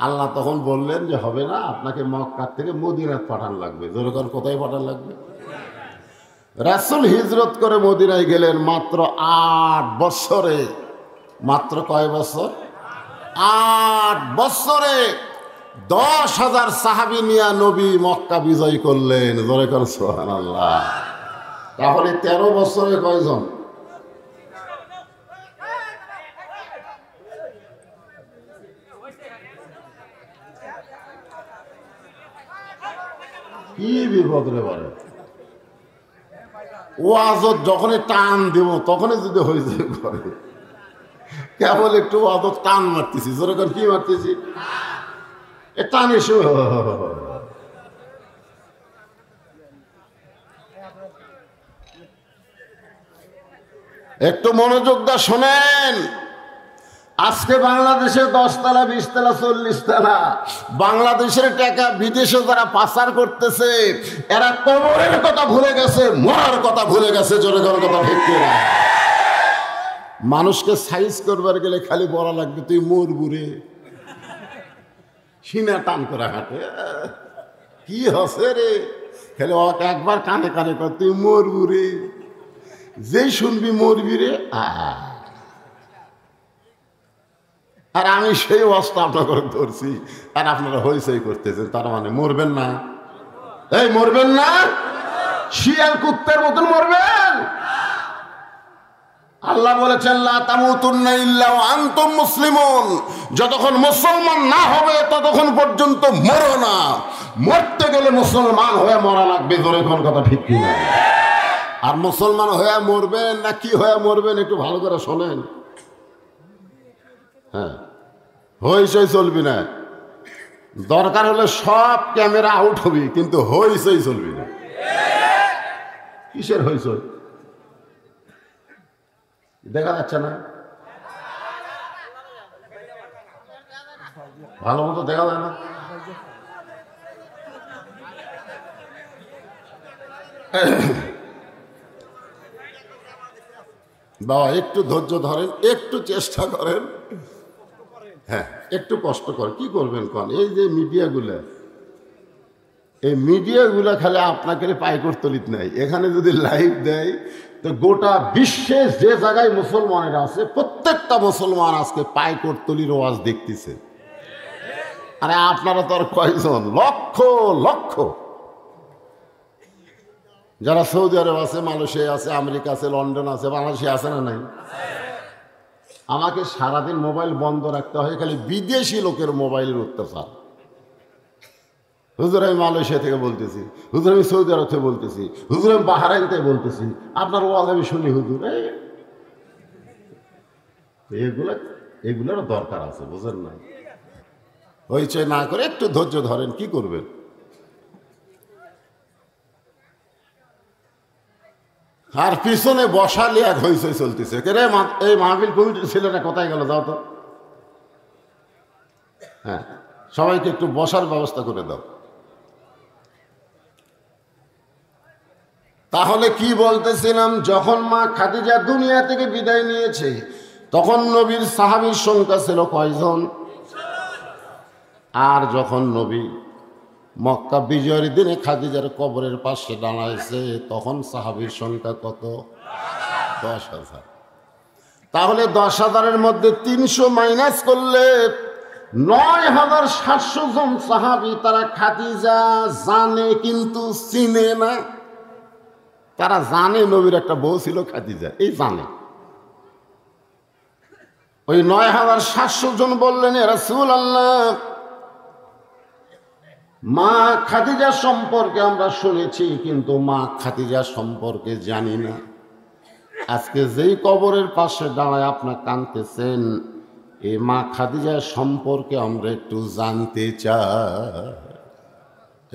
আল্লাহ তখন বললেন যে হবে না, আপনাকে মক্কা থেকে মদিনায় পাঠান লাগবে। যেরকম কোথায় পাঠান লাগবে? রাসূল হিজরত করে মদিনায় গেলেন মাত্র 8 বছরে। মাত্র কয় বছর? 8 বছরে 10,000 সাহাবী নিয়ে নবী মক্কা বিজয় করলেন। যেরকম সুবহানাল্লাহ। তাহলে 13 বছরে কয়জন? কি বিপদ রে বলে। ওয়াজত যখনই টান দেব তখনই যদি হয়ে যায় করে, কেবল একটু ওয়াজত টান মারতেছি। যেরকম কি মারতেছি? এ টান এসে একটু মনোযোগ দা শোনেন। আজকে বাংলাদেশে 10 তলা 20 তলা 40 তলা বাংলাদেশের টাকা বিদেশে যারা পাচার করতেছে, এরা কবরের কথা ভুলে গেছে, মরার কথা ভুলে গেছে। জোরে জোরে কথা ঠিক না? মানুষকে সাইজ করবার গেলে খালি বলা লাগবে তুই মরবুরে, সিনা টান করে হাঁটে। কি হসে রে? খালি একবার কানে কানে কর তুই মরবুরে, যেই শুনবি মরবি রে। আর আমি সেই অবস্থা আপনাকে ধরছি, আর আপনারা হইচই করতেছেন। তার মানে মরবেন না? এই মরবেন না? শিয়াল কুত্তার মতন মরবেন? আল্লাহ বলেছেন লা তামুতুন্না ইল্লা ওয়া আনতুম মুসলিমুন। যতক্ষণ মুসলমান না হবে ততক্ষণ পর্যন্ত মরো না। মরতে গেলে মুসলমান হয়ে মরা লাগবে। ধরে কোন কথা ঠিক কি না? আর মুসলমান হয়ে মরবেন না কি হয়ে মরবেন একটু ভালো করে শোনেন। হ্যাঁ, হইচই চলবি না। দরকার হলে সব ক্যামেরা আউট হবে, কিন্তু হইচই চলবে না। কিসের হইচই? দেখা যাচ্ছে না, ভালো মতো দেখা যায় না। বাবা একটু ধৈর্য ধরেন, একটু চেষ্টা করেন, হ্যাঁ একটু কষ্ট করেন। কি করবেন কোন? এই যে মিডিয়াগুলা, এই মিডিয়াগুলা খালি আপনাকে পাইকর তলিত নাই। এখানে যদি লাইভ দেয় তো গোটা বিশ্বে যে জায়গায় মুসলমানেরা আছে প্রত্যেকটা মুসলমান আজকে পাইকর তলির ওয়াজ দেখতেছে। আরে আপনারা তো আর কয়জন? লক্ষ লক্ষ। যারা সৌদি আরব আছে, মালয়েশিয়া আছে, আমেরিকা আছে, লন্ডন আছে, বাংলাদেশে আছে না নাই? আমাকে সারাদিন মোবাইল বন্ধ রাখতে হয়, খালি বিদেশি লোকের মোবাইলের অত্যাচার। হুজুর আমি মালয়েশিয়া থেকে বলতেছি, হুজুর আমি সৌদি আরব থেকে বলতেছি, হুজুর আমি বাহারাইন থেকে বলতেছি, আপনার ওয়াজ আমি শুনি হুজুর। এগুলোর দরকার আছে, বুঝেন না? হইচই না করে একটু ধৈর্য ধরেন। কি করবেন? আর পিছনে বসালে এক হইচই চলতেছে। রে এই মাহফিল কমিটির ছেলেরা কোথায় গেল? যাও তো, হ্যাঁ সবাইকে একটু বসার ব্যবস্থা করে দাও। তাহলে কি বলতেছিলাম, যখন মা খাদিজা দুনিয়া থেকে বিদায় নিয়েছে তখন নবীর সাহাবীর সংখ্যা ছিল কয়জন? আর যখন নবী মক্কা বিজয়ের দিনে খাদিজার কবরের পাশে দাঁড়াইছে তখন সাহাবীর সংখ্যা কত? 10,000। তাহলে 10,000-এর মধ্যে 300 মাইনাস করলে 9,700 জন সাহাবী তারা খাদিজা জানে কিন্তু চিনে না। তারা জানে নবীর একটা বউ ছিল খাদিজা, এই জানে। ওই 9,700 জন বললেন, ইয়া রাসূলুল্লাহ, মা খাদিজা সম্পর্কে আমরা শুনেছি কিন্তু মা খাদিজা সম্পর্কে জানি না। আজকে যেই কবরের পাশে দাঁড়ায় আপনার কাঁদতেছেন, এই মা খাদিজা সম্পর্কে আমরা একটু জানতে চাই।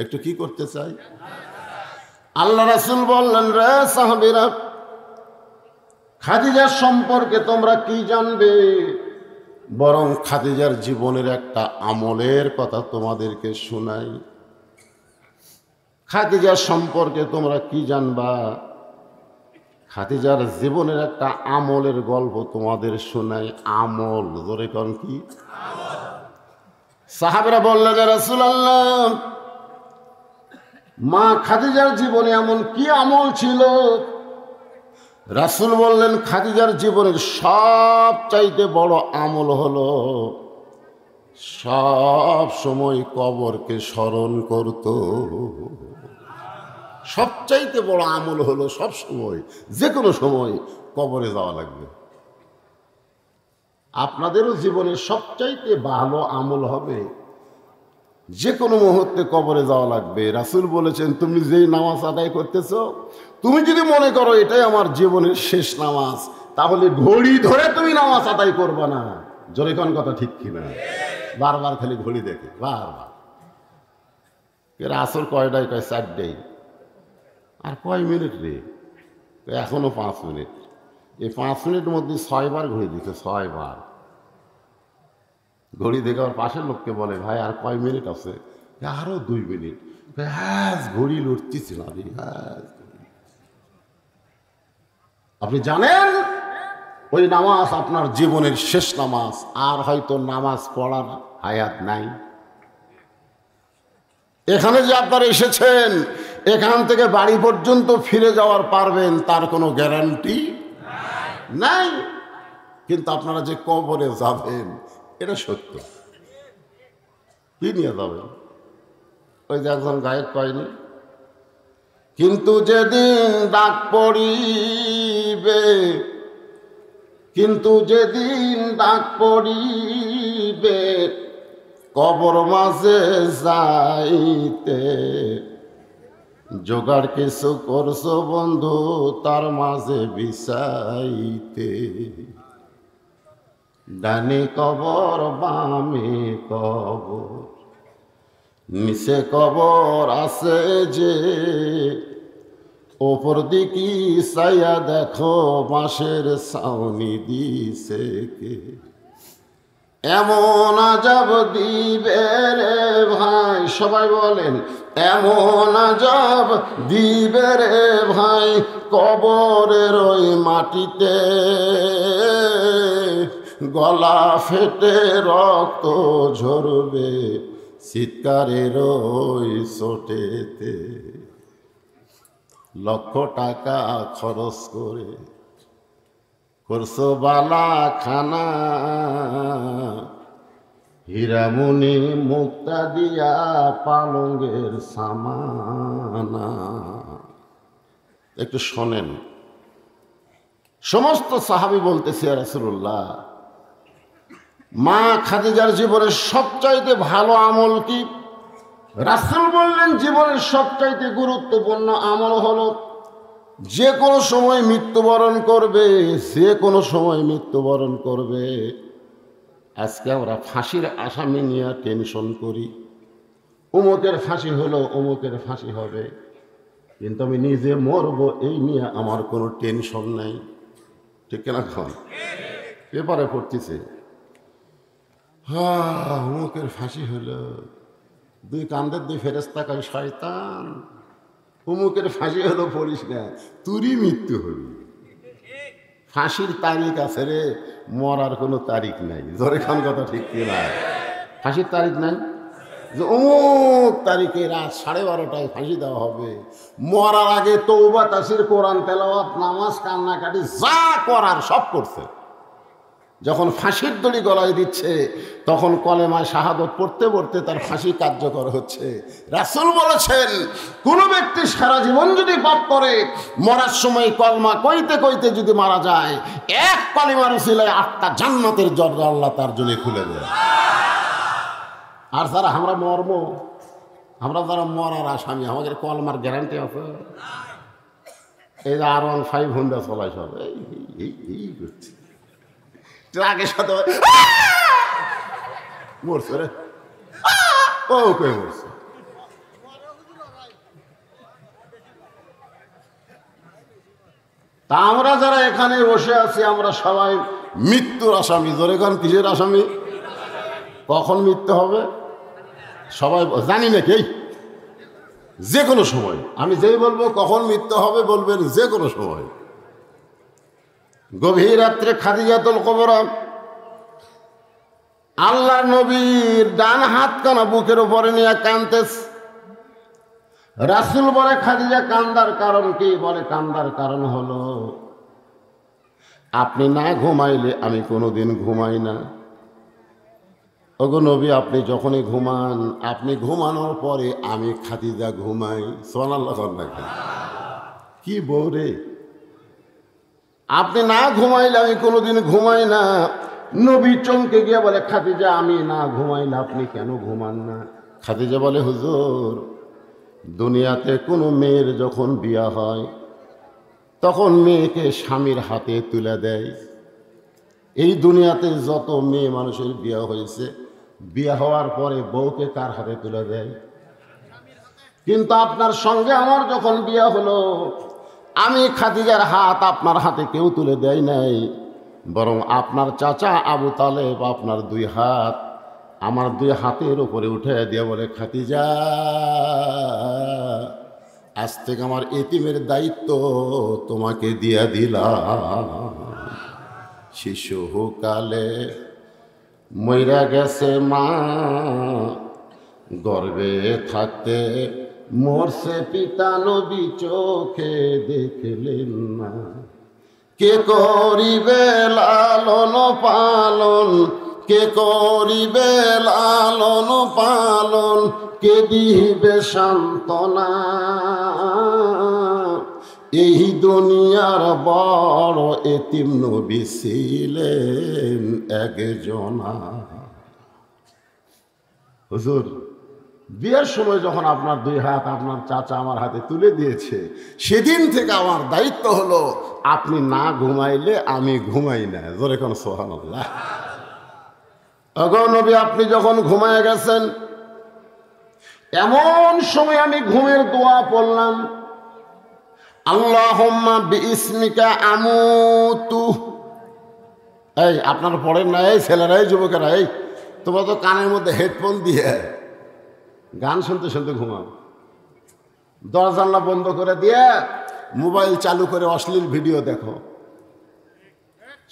একটু কি করতে চাই? আল্লাহ রাসূল বললেন, রে সাহাবীরা, খাদিজার সম্পর্কে তোমরা কি জানবে? বরং খাদিজার জীবনের একটা আমলের কথা তোমাদেরকে শোনাই। খাদিজার সম্পর্কে তোমরা কি জানবা? খাদিজার জীবনের একটা আমলের গল্প তোমাদের শোনাই। আমল, জোরে কোন কি? সাহাবীরা বললেন, ইয়া রাসূলুল্লাহ, মা খাদিজার জীবনে এমন কি আমল ছিল? রাসূল বললেন, খাদিজার জীবনের সবচাইতে বড় আমল হলো সব সময় কবরকে স্মরণ করত। সবচাইতে বড় আমল হলো সব সময়, যে কোনো সময় কবরে যাওয়া লাগবে। আপনাদেরও জীবনের সবচাইতে ভালো আমল হবে যে কোনো মুহূর্তে কবরে যাওয়া লাগবে। রাসূল বলেছেন, তুমি যেই নামাজ আদায় করতেছ, তুমি যদি মনে করো এটাই আমার জীবনের শেষ নামাজ, তাহলে ঘড়ি ধরে তুমি নামাজ আদায় করবে না। জোরে কোন কথা ঠিক কিনা? বারবার খালি ঘড়ি দেখে, বারবার। আসর কয়টায়? কয় 4টায়। আর কয় মিনিট রে? এখনো 5 মিনিট। এই 5 মিনিটের মধ্যে 6 বার ঘড়ি দিচ্ছে, 6 বার। ঘড়ি দেখে আমার পাশের লোককে বলে, ভাই আর কয় মিনিট আছে? আরো 2 মিনিট। হ্যাঁ, ঘড়ি লড়তেছি না। আপনি জানেন ওই নামাজ আপনার জীবনের শেষ নামাজ, আর হয়তো নামাজ পড়ার হায়াত নাই। এখানে যে আপনারা এসেছেন, এখান থেকে বাড়ি পর্যন্ত ফিরে যাওয়ার পারবেন তার কোনো গ্যারান্টি নাই। কিন্তু আপনারা যে কবরে যাবেন এটা সত্য। কি নিয়ে যাবেন? ওই যে একজন গায়ক কয়নি, কিন্তু যেদিন ডাক পড়িবে, কিন্তু যেদিন ডাক পড়িবে কবর মাঝে যাইতে, জোগাড় কিছু করছো বন্ধু তার মাঝে বিছাইতে। ডানে কবর বামে কবর, নিচে কবর আছে যে, ওপর দিকে চাইয়া দেখো বাঁশের ছাউনি দিছে কে। এমন আজাব দিবে রে ভাই, সবাই বলেন এমন আজাব দিবে রে ভাই, কবরের ওই মাটিতে গলা ফেটে রক্ত ঝরবে চিৎকারের ওই চোটেতে। লক্ষ টাকা খরচ করে করছো বালা খানা, হীরামণি মুক্তা দিয়া পালঙ্গের সামানা। একটু শোনেন, সমস্ত সাহাবী বলতেছে ইয়া রাসূলুল্লাহ, মা খাদিজার জীবনের সবচাইতে ভালো আমল কি? রাসূল বললেন, জীবনের সবচাইতে গুরুত্বপূর্ণ আমল হলো যে কোনো সময় মৃত্যুবরণ করবে, যে কোনো সময় মৃত্যুবরণ করবে। আজকে আমরা ফাঁসির আসামি নিয়ে টেনশন করি, অমুকের ফাঁসি হলো, অমুকের ফাঁসি হবে, কিন্তু আমি নিজে মরবো এই নিয়ে আমার কোনো টেনশন নাই। ঠিক না? খান পেপারে পড়তেছে, অমুকের ফাঁসি হলো, দুই কান্দের দুই ফেরেশতা কয় শয়তান, অমুকের ফাঁসি হলো পড়িস না, তুরই মৃত্যু হবি। ফাঁসির তারিখ আছে রে, মরার কোনো তারিখ নাই। জোরে খান কথা ঠিক কি না? ফাঁসির তারিখ নাই যে অমুক তারিখে রাত 12:30টায় ফাঁসি দেওয়া হবে। মরার আগে তওবা তাসির, কোরআন তেলাওয়াত, নামাজ, কান্নাকাটি যা করার সব করছে। যখন ফাঁসির দড়ি গলায় দিচ্ছে তখন কলেমা শাহাদত পড়তে পড়তে তার ফাঁসি কার্যকর হচ্ছে। রাসূল বলেছেন, কোন ব্যক্তি সারা জীবন যদি পাপ করে মরার সময় কলমা কইতে কইতে যদি মারা যায়, এক কলেমার উসিলায় 8টা জান্নাতের দরজা আল্লাহ তার জন্য খুলে দেয়। আর যারা আমরা মরব, আমরা যারা মরার আসামি, আমাদের কলমার গ্যারান্টি আছে? এই যে R15 হুন্ডা চলাই সব এই করছে, ট্রাকের সাথে মরছে রে, ও কে মরছে। তা আমরা যারা এখানে বসে আছি আমরা সবাই মৃত্যুর আসামি। জোরে গান কিসের আসামি? কখন মৃত্যু হবে সবাই জানি না, কে যে কোনো সময়। আমি যেই বলবো কখন মৃত্যু হবে বলবেন যে কোনো সময়। গভীর রাত্রে খাদিজাতুল কুবরা আল্লাহ নবীর ডান হাত কানা বুকের উপরে নিয়ে কাঁদতেছে। রাসূল বলে, খাদিজা কান্দার কারণ কি? বলে, কান্দার কারণ হলো আপনি না ঘুমাইলে আমি কোনোদিন ঘুমাই না। ওগো নবী, আপনি যখনই ঘুমান, আপনি ঘুমানোর পরে আমি খাদিজা ঘুমাই। সুবহানাল্লাহ। কি বউরে, আপনি না ঘুমাইলে আমি কোনোদিন ঘুমাই না। নবী চমকে গিয়ে বলে, খাদিজা আমি না ঘুমাইলে আপনি কেন ঘুমান না? খাদিজা বলে, হুজুর, দুনিয়াতে কোনো মেয়ের যখন বিয়া হয় তখন মেয়েকে স্বামীর হাতে তুলে দেয়। এই দুনিয়াতে যত মেয়ে মানুষের বিয়া হয়েছে, বিয়া হওয়ার পরে বউকে কার হাতে তুলে দেয়? কিন্তু আপনার সঙ্গে আমার যখন বিয়া হলো, আমি খাদিজার হাত আপনার হাতে কেউ তুলে দেয় নাই, বরং আপনার চাচা আবু তালেব আপনার 2 হাত আমার 2 হাতের উপরে উঠে দিয়ে বলে, খাদিজা, আজ থেকে আমার এতিমের দায়িত্ব তোমাকে দিয়া দিলাম। শিশুকালে মইরা গেছে মা, গর্ভে থাকতে মরছে পিতা, নবী চোখে দেখলেন না। কে করিবে লালন পালন, কে করিবে লালন পালন, কে দিবে সান্ত্বনা? এই দুনিয়ার বড় এতিম নবী ছিলেন একজনা। হুজুর, বিয়ের সময় যখন আপনার 2 হাত আপনার চাচা আমার হাতে তুলে দিয়েছে, সেদিন থেকে আমার দায়িত্ব হলো আপনি না ঘুমাইলে আমি ঘুমাই না। জোরে কোন সুবহানাল্লাহ। ওগো নবী, আপনি যখন ঘুমায় গেছেন এমন সময় আমি ঘুমের দোয়া পড়লাম, আল্লাহুম্মা বিইসমিকা আমুতু। এই আপনারা পড়েন না? এই ছেলেরা, এই যুবকেরা, এই তোমরা তো কানের মধ্যে হেডফোন দিয়ে গান শুনতে শুনতে ঘুমাও, দরজা জানলা বন্ধ করে দিয়ে মোবাইল চালু করে অশ্লীল ভিডিও দেখো,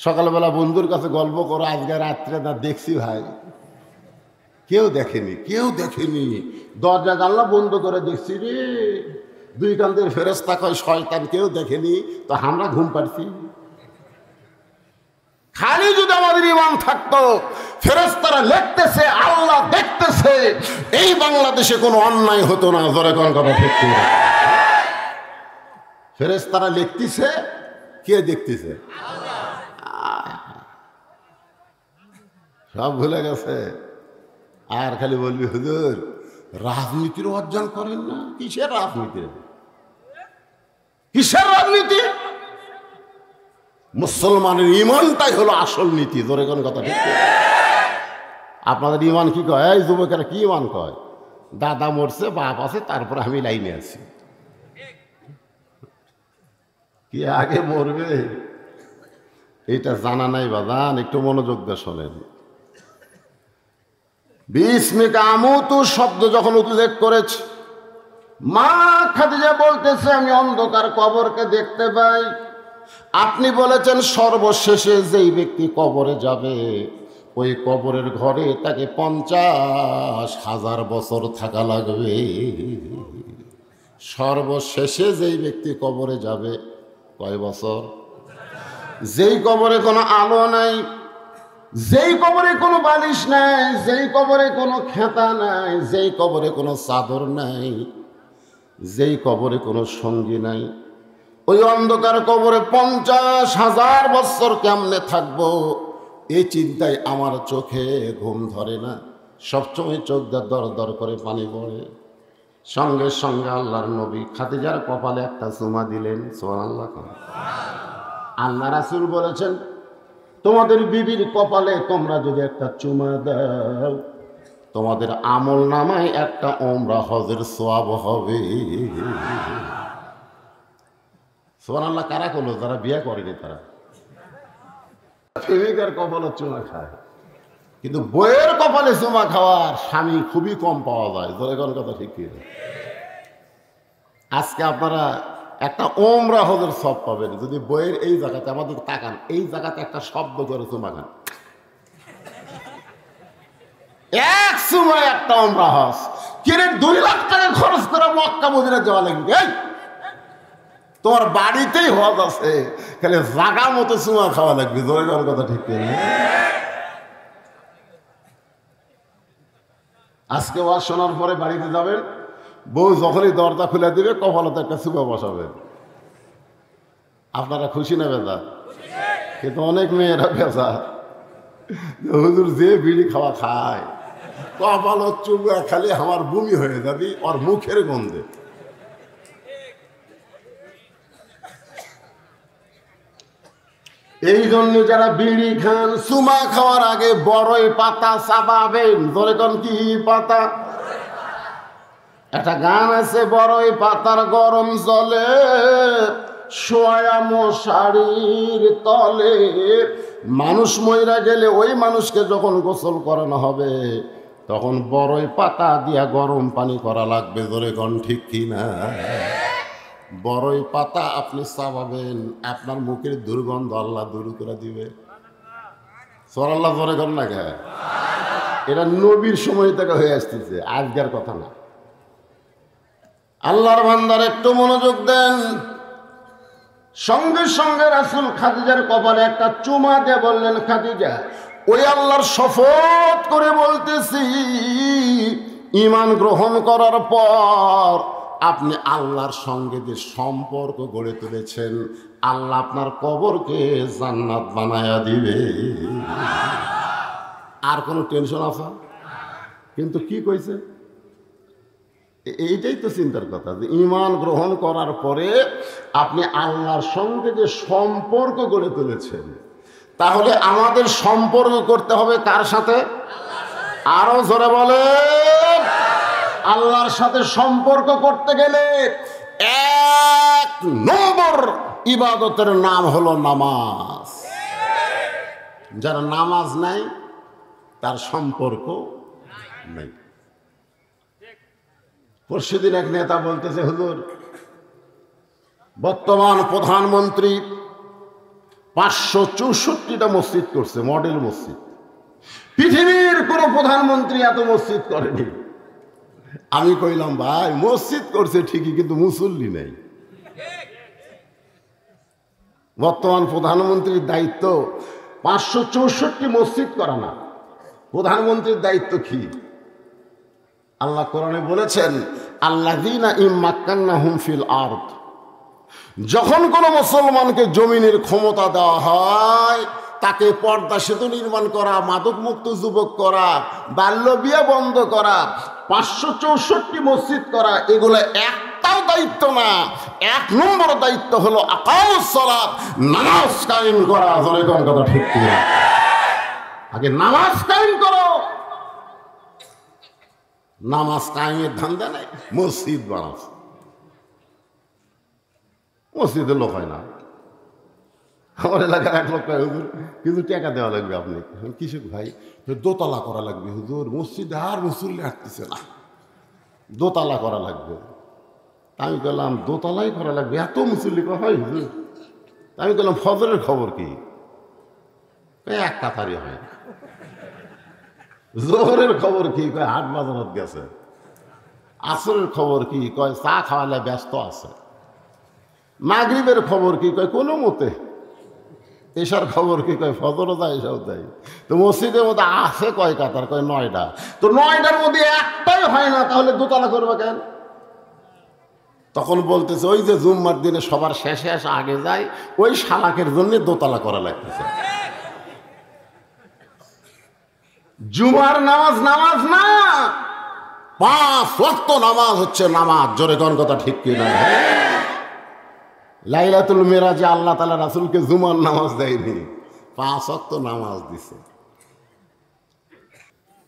সকালবেলা বন্ধুর কাছে গল্প করো, আজকে রাত্রে না দেখছি ভাই। কেউ দেখেনি, কেউ দেখেনি, দরজা জানলা বন্ধ করে দেখছি রে, দুই কান্দের ফেরেশতা কয় শয়তান, কেউ দেখেনি তো আমরা ঘুম পাড়ছি। খালি যদি আমাদের ঈমান থাকতো, ফেরেশতারা লিখতেছে, আল্লাহ দেখতেছে, এই বাংলাদেশে কোনো অন্যায় হতো না। জোরে কোন কথা ঠিক না? ফেরেশতারা লিখতেছে, কে দেখতেছে? সব ভুলে গেছে। আর খালি বলবি হুজুর রাজনীতির অর্জন করেন না। কিসের রাজনীতি? কিসের রাজনীতি? মুসলমানের ইমানটাই হলো আসল নীতি। ধরে কোন কথা ঠিক? আপনাদের ইমান কি কয়? এই যুবকেরা কি ইমান কয়? দাদা মরছে, বাপ আছে, তারপরে আমি লাইনে আছি। কি আগে মরবে এটা জানা নাই বাজান, একটু মনোযোগ দিয়ে শোনেন। বিস্মিকা আমুতু শব্দ যখন উল্লেখ করেছে, মা খাদিজা বলতেছে আমি অন্ধকার কবরকে দেখতে পাই। আপনি বলেছেন সর্বশেষে যেই ব্যক্তি কবরে যাবে, ওই কবরের ঘরে তাকে 50,000 বছর থাকা লাগবে। সর্বশেষে যেই ব্যক্তি কবরে যাবে, কয় বছর? যেই কবরে কোনো আলো নাই, যেই কবরে কোনো বালিশ নাই, যেই কবরে কোনো খেতা নাই, যেই কবরে কোনো চাদর নাই, যেই কবরে কোনো সঙ্গী নাই, ওই অন্ধকার কবরে 50,000 বছর কেমনে থাকবো, এই চিন্তায় আমার চোখে ঘুম ধরে না। সবসময় চোখ দর দর করে পানি পড়ে। সঙ্গে সঙ্গে আল্লাহর নবী খাদিজার কপালে একটা চুমা দিলেন। সুবহানাল্লাহ। আল্লাহ রাসূল বলেছেন, তোমাদের বিবির কপালে তোমরা যদি একটা চুমা দাও, তোমাদের আমল নামায় একটা ওমরা হজের সওয়াব হবে। সুবহানাল্লাহ। কারা করলো? যারা বিয়ে করেনি তারা। প্রেমিকার কপালে চুমা খায়, কিন্তু বইয়ের কপালে চুমা খাওয়ার স্বামী খুবই কম পাওয়া যায়। জোরে কোন কথা ঠিক কি? আজকে আপনারা একটা ওমরা হজের সব পাবেন যদি বইয়ের এই জায়গাতে, আমাদের তাকান, এই জায়গাতে একটা শব্দ করে চুমা খান। এক সময় একটা ওমরা হজ কিনে 2 লাখ টাকা খরচ করে মক্কা মদিনা যাওয়া লাগবে। এই তোমার বাড়িতেই হজ আছে, খালি জাগা মতো চুমা খাওয়া লাগবে। জোরে কোন কথা ঠিক কি? আজকে ওয়াজ শোনার পরে বাড়িতে যাবেন, বউ যখনই দরজা খুলে দিবে কপালতে একটা চুমা বসাবেন। আপনারা খুশি না বেজা? কিন্তু অনেক মেয়েরা বেজা, হুজুর যে বিড়ি খাওয়া খায়, কপালত চুমা খালি আমার বমি হয়ে যাবি ওর মুখের গন্ধে। এই জন্য যারা বিড়ি খান, চুমা খাওয়ার আগে বড়ই পাতা চাবাবেন। ধরে কোন কি পাতা? একটা গান আছে, বড়ই পাতার গরম জলে শোয়া মশারির তলে। মানুষ মইরা গেলে ওই মানুষকে যখন গোসল করানো হবে, তখন বড়ই পাতা দিয়া গরম পানি করা লাগবে। ধরে কোন ঠিক কিনা? বড়ই পাতা আপনি চাবাবেন, আপনার মুখের দুর্গন্ধ আল্লাহ দূর করে দিবে। সুবহানাল্লাহ। জোরে কর না কে? এটা নবীর সময় থেকে হয়ে আসতেছে, আজকের কথা না। আল্লাহর বান্দার একটু মনোযোগ দেন। সঙ্গে সঙ্গে রাসূল খাদিজার কপালে একটা চুমা দিয়ে বললেন, খাদিজা, ওই আল্লাহর শপথ করে বলতেছি, ঈমান গ্রহণ করার পর আপনি আল্লাহর সঙ্গে যে সম্পর্ক গড়ে তুলেছেন, আল্লাহ আপনার কবরকে জান্নাত বানায়া দিবে। আর কোনো টেনশন আছে? কিন্তু কি কইছে? এইটাই তো চিন্তার কথা, যে ঈমান গ্রহণ করার পরে আপনি আল্লাহর সঙ্গে যে সম্পর্ক গড়ে তুলেছেন, তাহলে আমাদের সম্পর্ক করতে হবে কার সাথে? আরো জোরে বলেন। আল্লাহর সাথে সম্পর্ক করতে গেলে এক নম্বর ইবাদতের নাম হলো নামাজ। যারা নামাজ নাই তার সম্পর্ক নেই। পরশুদিন এক নেতা বলতেছে, হুজুর বর্তমান প্রধানমন্ত্রী 564টা মসজিদ করছে, মডেল মসজিদ। পৃথিবীর কোন প্রধানমন্ত্রী এত মসজিদ করেনি। আমি কইলাম, ভাই মসজিদ করছে ঠিকই, কিন্তু মুসল্লি নেই। বর্তমান প্রধানমন্ত্রীর দায়িত্ব 564 মসজিদ করা না। প্রধানমন্ত্রীর দায়িত্ব কি? আল্লাহ কোরআনে বলেছেন, আল্লাযীনা ইম্মাক্কান্নাহুম ফিল আরদ, যখন কোনো মুসলমানকে জমিনের ক্ষমতা দেওয়া হয় তাকে পর্দা সেতু নির্মাণ করা, মাদকমুক্ত যুবক করা, বাল্য বিয়ে বন্ধ করা, 564 মসজিদ করা, এগুলো একটাও দায়িত্ব না। এক নম্বর দায়িত্ব হলো আকামুস সালাত, নামাজ কায়েম করা। জোরে কোন কথা ঠিক কিনা? আগে নামাজ কায়েম করো। নামাজ কায়েমের ধান্দা নাই, মসজিদ বানাচ্ছে। মসজিদের লোক হয় না। আমার এলাকার এক লোক হুজুর কিছু টাকা দেওয়া লাগবে। আপনি কিছু ভাই দোতলা করা লাগবে হুজুর, মসজিদে আর মুসল্লি আসতেছে না, দোতলা করা লাগবে। আমি বললাম দোতলাই করা লাগবে, এত মুসল্লি হয় হুজুর? আমি বললাম ফজরের খবর কি? এক কাতারি হয়। জোহরের খবর কি? কয় হাট বাজারত গেছে। আসরের খবর কি? কয় চা খাওয়ালে ব্যস্ত আছে। মাগরিবের খবর কি? কয় কোনো মতে। এশার খবর কি? কয় ফজরও যায়, এসব দেয়। তো মসজিদের মধ্যে আছে কয় কাতার? কয় 9টা। তো 9টার মধ্যে একটাই হয় না, তাহলে দোতলা করবে কেন? তখন বলতেছে, ওই যে জুম্মার দিনে সবার শেষে এসে আগে যায়, ওই শালাকের জন্য দোতলা করা লাগতেছে। জুমার নামাজ নামাজ না, 5 ওয়াক্ত নামাজ হচ্ছে নামাজ। জোরে কোন কথা ঠিক কিনা? লাইলাতুল মেরাজে আল্লাহ তাআলা রাসূলকে জুমার নামাজ দেয়নি, 5 ওয়াক্ত নামাজ দিছে।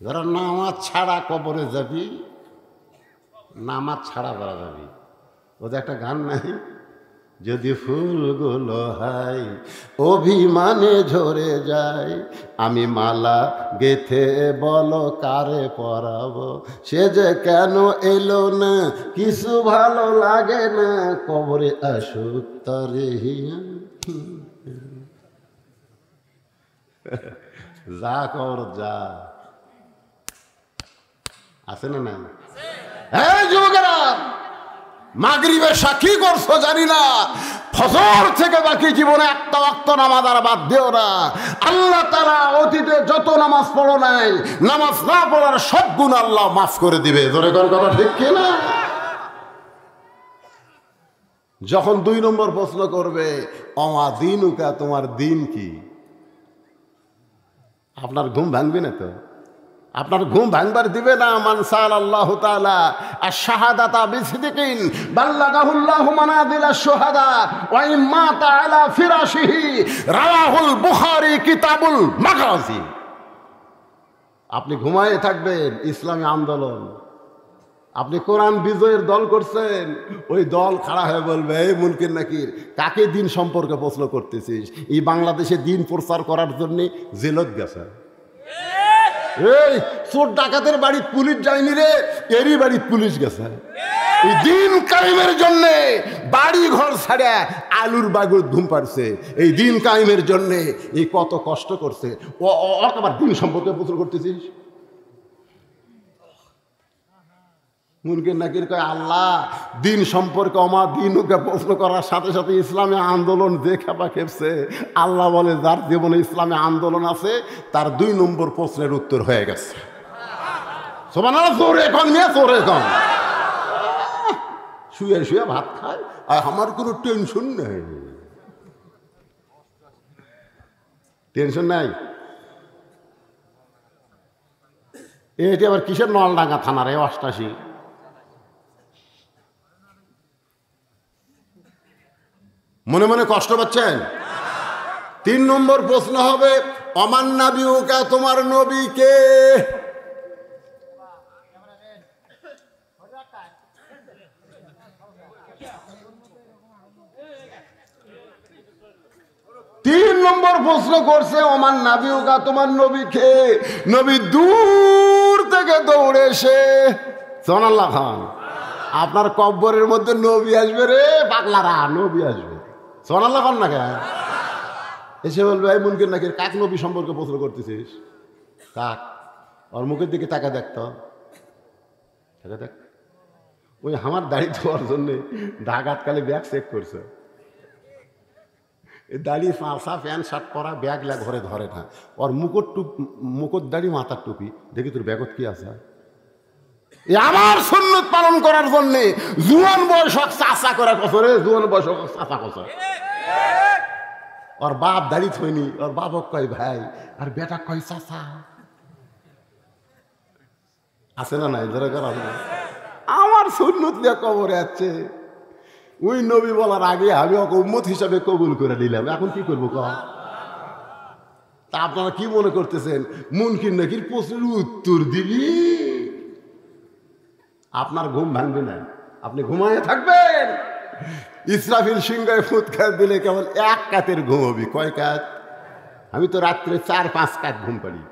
যারা নামাজ ছাড়া কবরে যাবি, নামাজ ছাড়া যারা যাবি, ওদের একটা গান নাই, যদি ফুলগুলো হাই অভিমানে ঝরে যায়, আমি মালা গেথে বলো কারে পরাবো, সে যে কেন এলো না, কিছু ভালো লাগে না, কবরে আসুক তারে হিয়া। যা কর যা, আছে না নাই? হ্যাঁ যুবকেরা, মাগরিবের সাক্ষী করছো জানি না, ফজর থেকে বাকি জীবনে একটা ওয়াক্ত নামাজ আর বাদ দিও না। আল্লাহ তাআলা অতীতে যত নামাজ পড়ো নাই, নামাজ না পড়ার সব গুণ আল্লাহ মাফ করে দিবে। জোরে কোন কথা ঠিক কি না? যখন 2 নম্বর প্রশ্ন করবে, অমা দিনুকা, তোমার দিন কি? আপনার ঘুম ভাঙবে না তো? আপনার ঘুম ভাঙবার দিবে না। মান সাআলাল্লাহু তাআলা আশ-শাহাদাতা বিসিদকিন বাল্লাগাহুল্লাহু মানাজিলাশ শুহাদা ওয়া ইম্মা তাআলা ফিরাশিহি, রাওয়াহুল বুখারী কিতাবুল মাগাজি। আপনি ঘুমায়ে থাকবেন, ইসলামী আন্দোলন, আপনি কোরআন বিজয়ের দল করছেন, ওই দল খাড়া হয়ে বলবে, এই মুনকির নাকির, কাকে দিন সম্পর্কে প্রশ্ন করতেছিস? এই বাংলাদেশে দিন প্রচার করার জন্য জেলত গেছে। এই চোর ডাকাতের বাড়ি পুলিশ যায়নি রে, এরই বাড়ি পুলিশ গেছে। এই দিন কায়েমের জন্য বাড়ি ঘর ছাড়া আলুর বাগুর ধুম পারছে। এই দিন কায়েমের জন্য এই কত কষ্ট করছে। ও আবার দিন সম্পর্কে প্রশ্ন করতেছিস? মুনকির নাকির কয়, আল্লাহ দিন সম্পর্কে আমার দিনকে প্রশ্ন করার সাথে সাথে ইসলামী আন্দোলন যে খেপা খেপছে, আল্লাহ বলে যার জীবনে ইসলামী আন্দোলন আছে তার 2 নম্বর প্রশ্নের উত্তর হয়ে গেছে। সুবহানাল্লাহ। জোরে এখন নিয়ে জোরে এখন শুয়ে শুয়ে ভাত খায়, আর আমার কোনো টেনশন নেই। টেনশন নাই? এটি আবার কিসের নলডাঙ্গা থানার 88? মনে মনে কষ্ট পাচ্ছেন? 3 নম্বর প্রশ্ন হবে, অমান নাবিউকা, তোমার নবী কে? তিন নম্বর প্রশ্ন করছে, ওমান নাবিউকা, তোমার নবীকে। নবী দূর থেকে দৌড়ে এসে, সুবহানাল্লাহ খান, আপনার কব্বরের মধ্যে নবী আসবে রে পাগলারা, নবী আসবে, সুবহানাল্লাহ খান না কেন? এসে বলবে, এই মুনকির নাকির, কাক নবী সম্পর্কে প্রশ্ন করতেছিস? কাক? ওর মুখের দিকে তাকা দেখতো, তাকা দেখ। ওই আমার দাড়ি ধোয়ার জন্যে ঢাকাতকালে ব্যাগ চেক করছে, দাড়ি পাঁচা প্যান্ট শার্ট পরা, ব্যাগ ঘরে ধরে না। ওর মুকুট দাড়ি, মাথার টুপি, দেখি তোর ব্যাগত কি আছে? আমার সুন্নত পালন করার জন্যে জুয়ান বয়সক চাচা করে কসরে, জুয়ান বয়সক চাচা কসর। ওর বাপ দাড়ি থইনি, ওর বাপক কয় ভাই, আর বেটা কয় চাচা। আছে না নাই? ধরে করা আমার সুন্নত নিয়ে কবরে আছে। ওই নবী বলার আগে আমি ওকে উম্মত হিসাবে কবুল করে নিলাম, এখন কি করবো ক? তা আপনারা কি মনে করতেছেন মুনকির নাকির প্রশ্নের উত্তর দিবি? আপনার ঘুম ভাঙবে না, আপনি ঘুমায় থাকবেন। ইসরাফিল সিংহায় ফুৎকার দিলে কেবল এক কাতের ঘুমাবি। কয় কাত? আমি তো রাত্রে 4-5 কাত ঘুম পারি।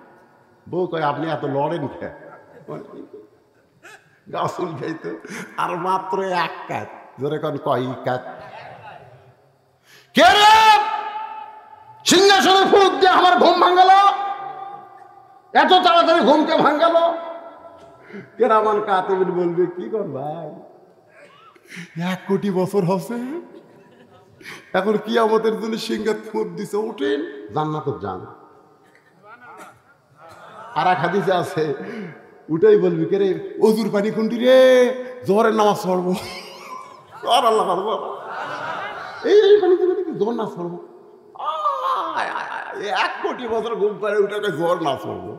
বউ কয়, আপনি এত লড়েন কে? গাছুল খাইতো, আর মাত্র 1 কাত। ধরে কোন কয় কাত? কে রে সিংহাসনে ফুৎ দিয়ে আমার ঘুম ভাঙালো? এত তাড়াতাড়ি ঘুমকে ভাঙালো? কেরামান কাতিবিন বলবে, কি কর ভাই, 1 কোটি বছর হচ্ছে, এখন কিয়ামতের জন্য সিংহাত ফুৎ দিছে, উঠেন জান্নাতে যান। আর এক হাদিসে আছে, উঠেই বলবি, কে রে অজুর পানি কোনটি রে, জোহরের নামাজ পড়বো। আর আল্লাহ পারবো এই পানিতে জোহর নামাজ পড়বো। 1 কোটি বছর ঘুম পারে উঠে জোহর নামাজ পড়বো,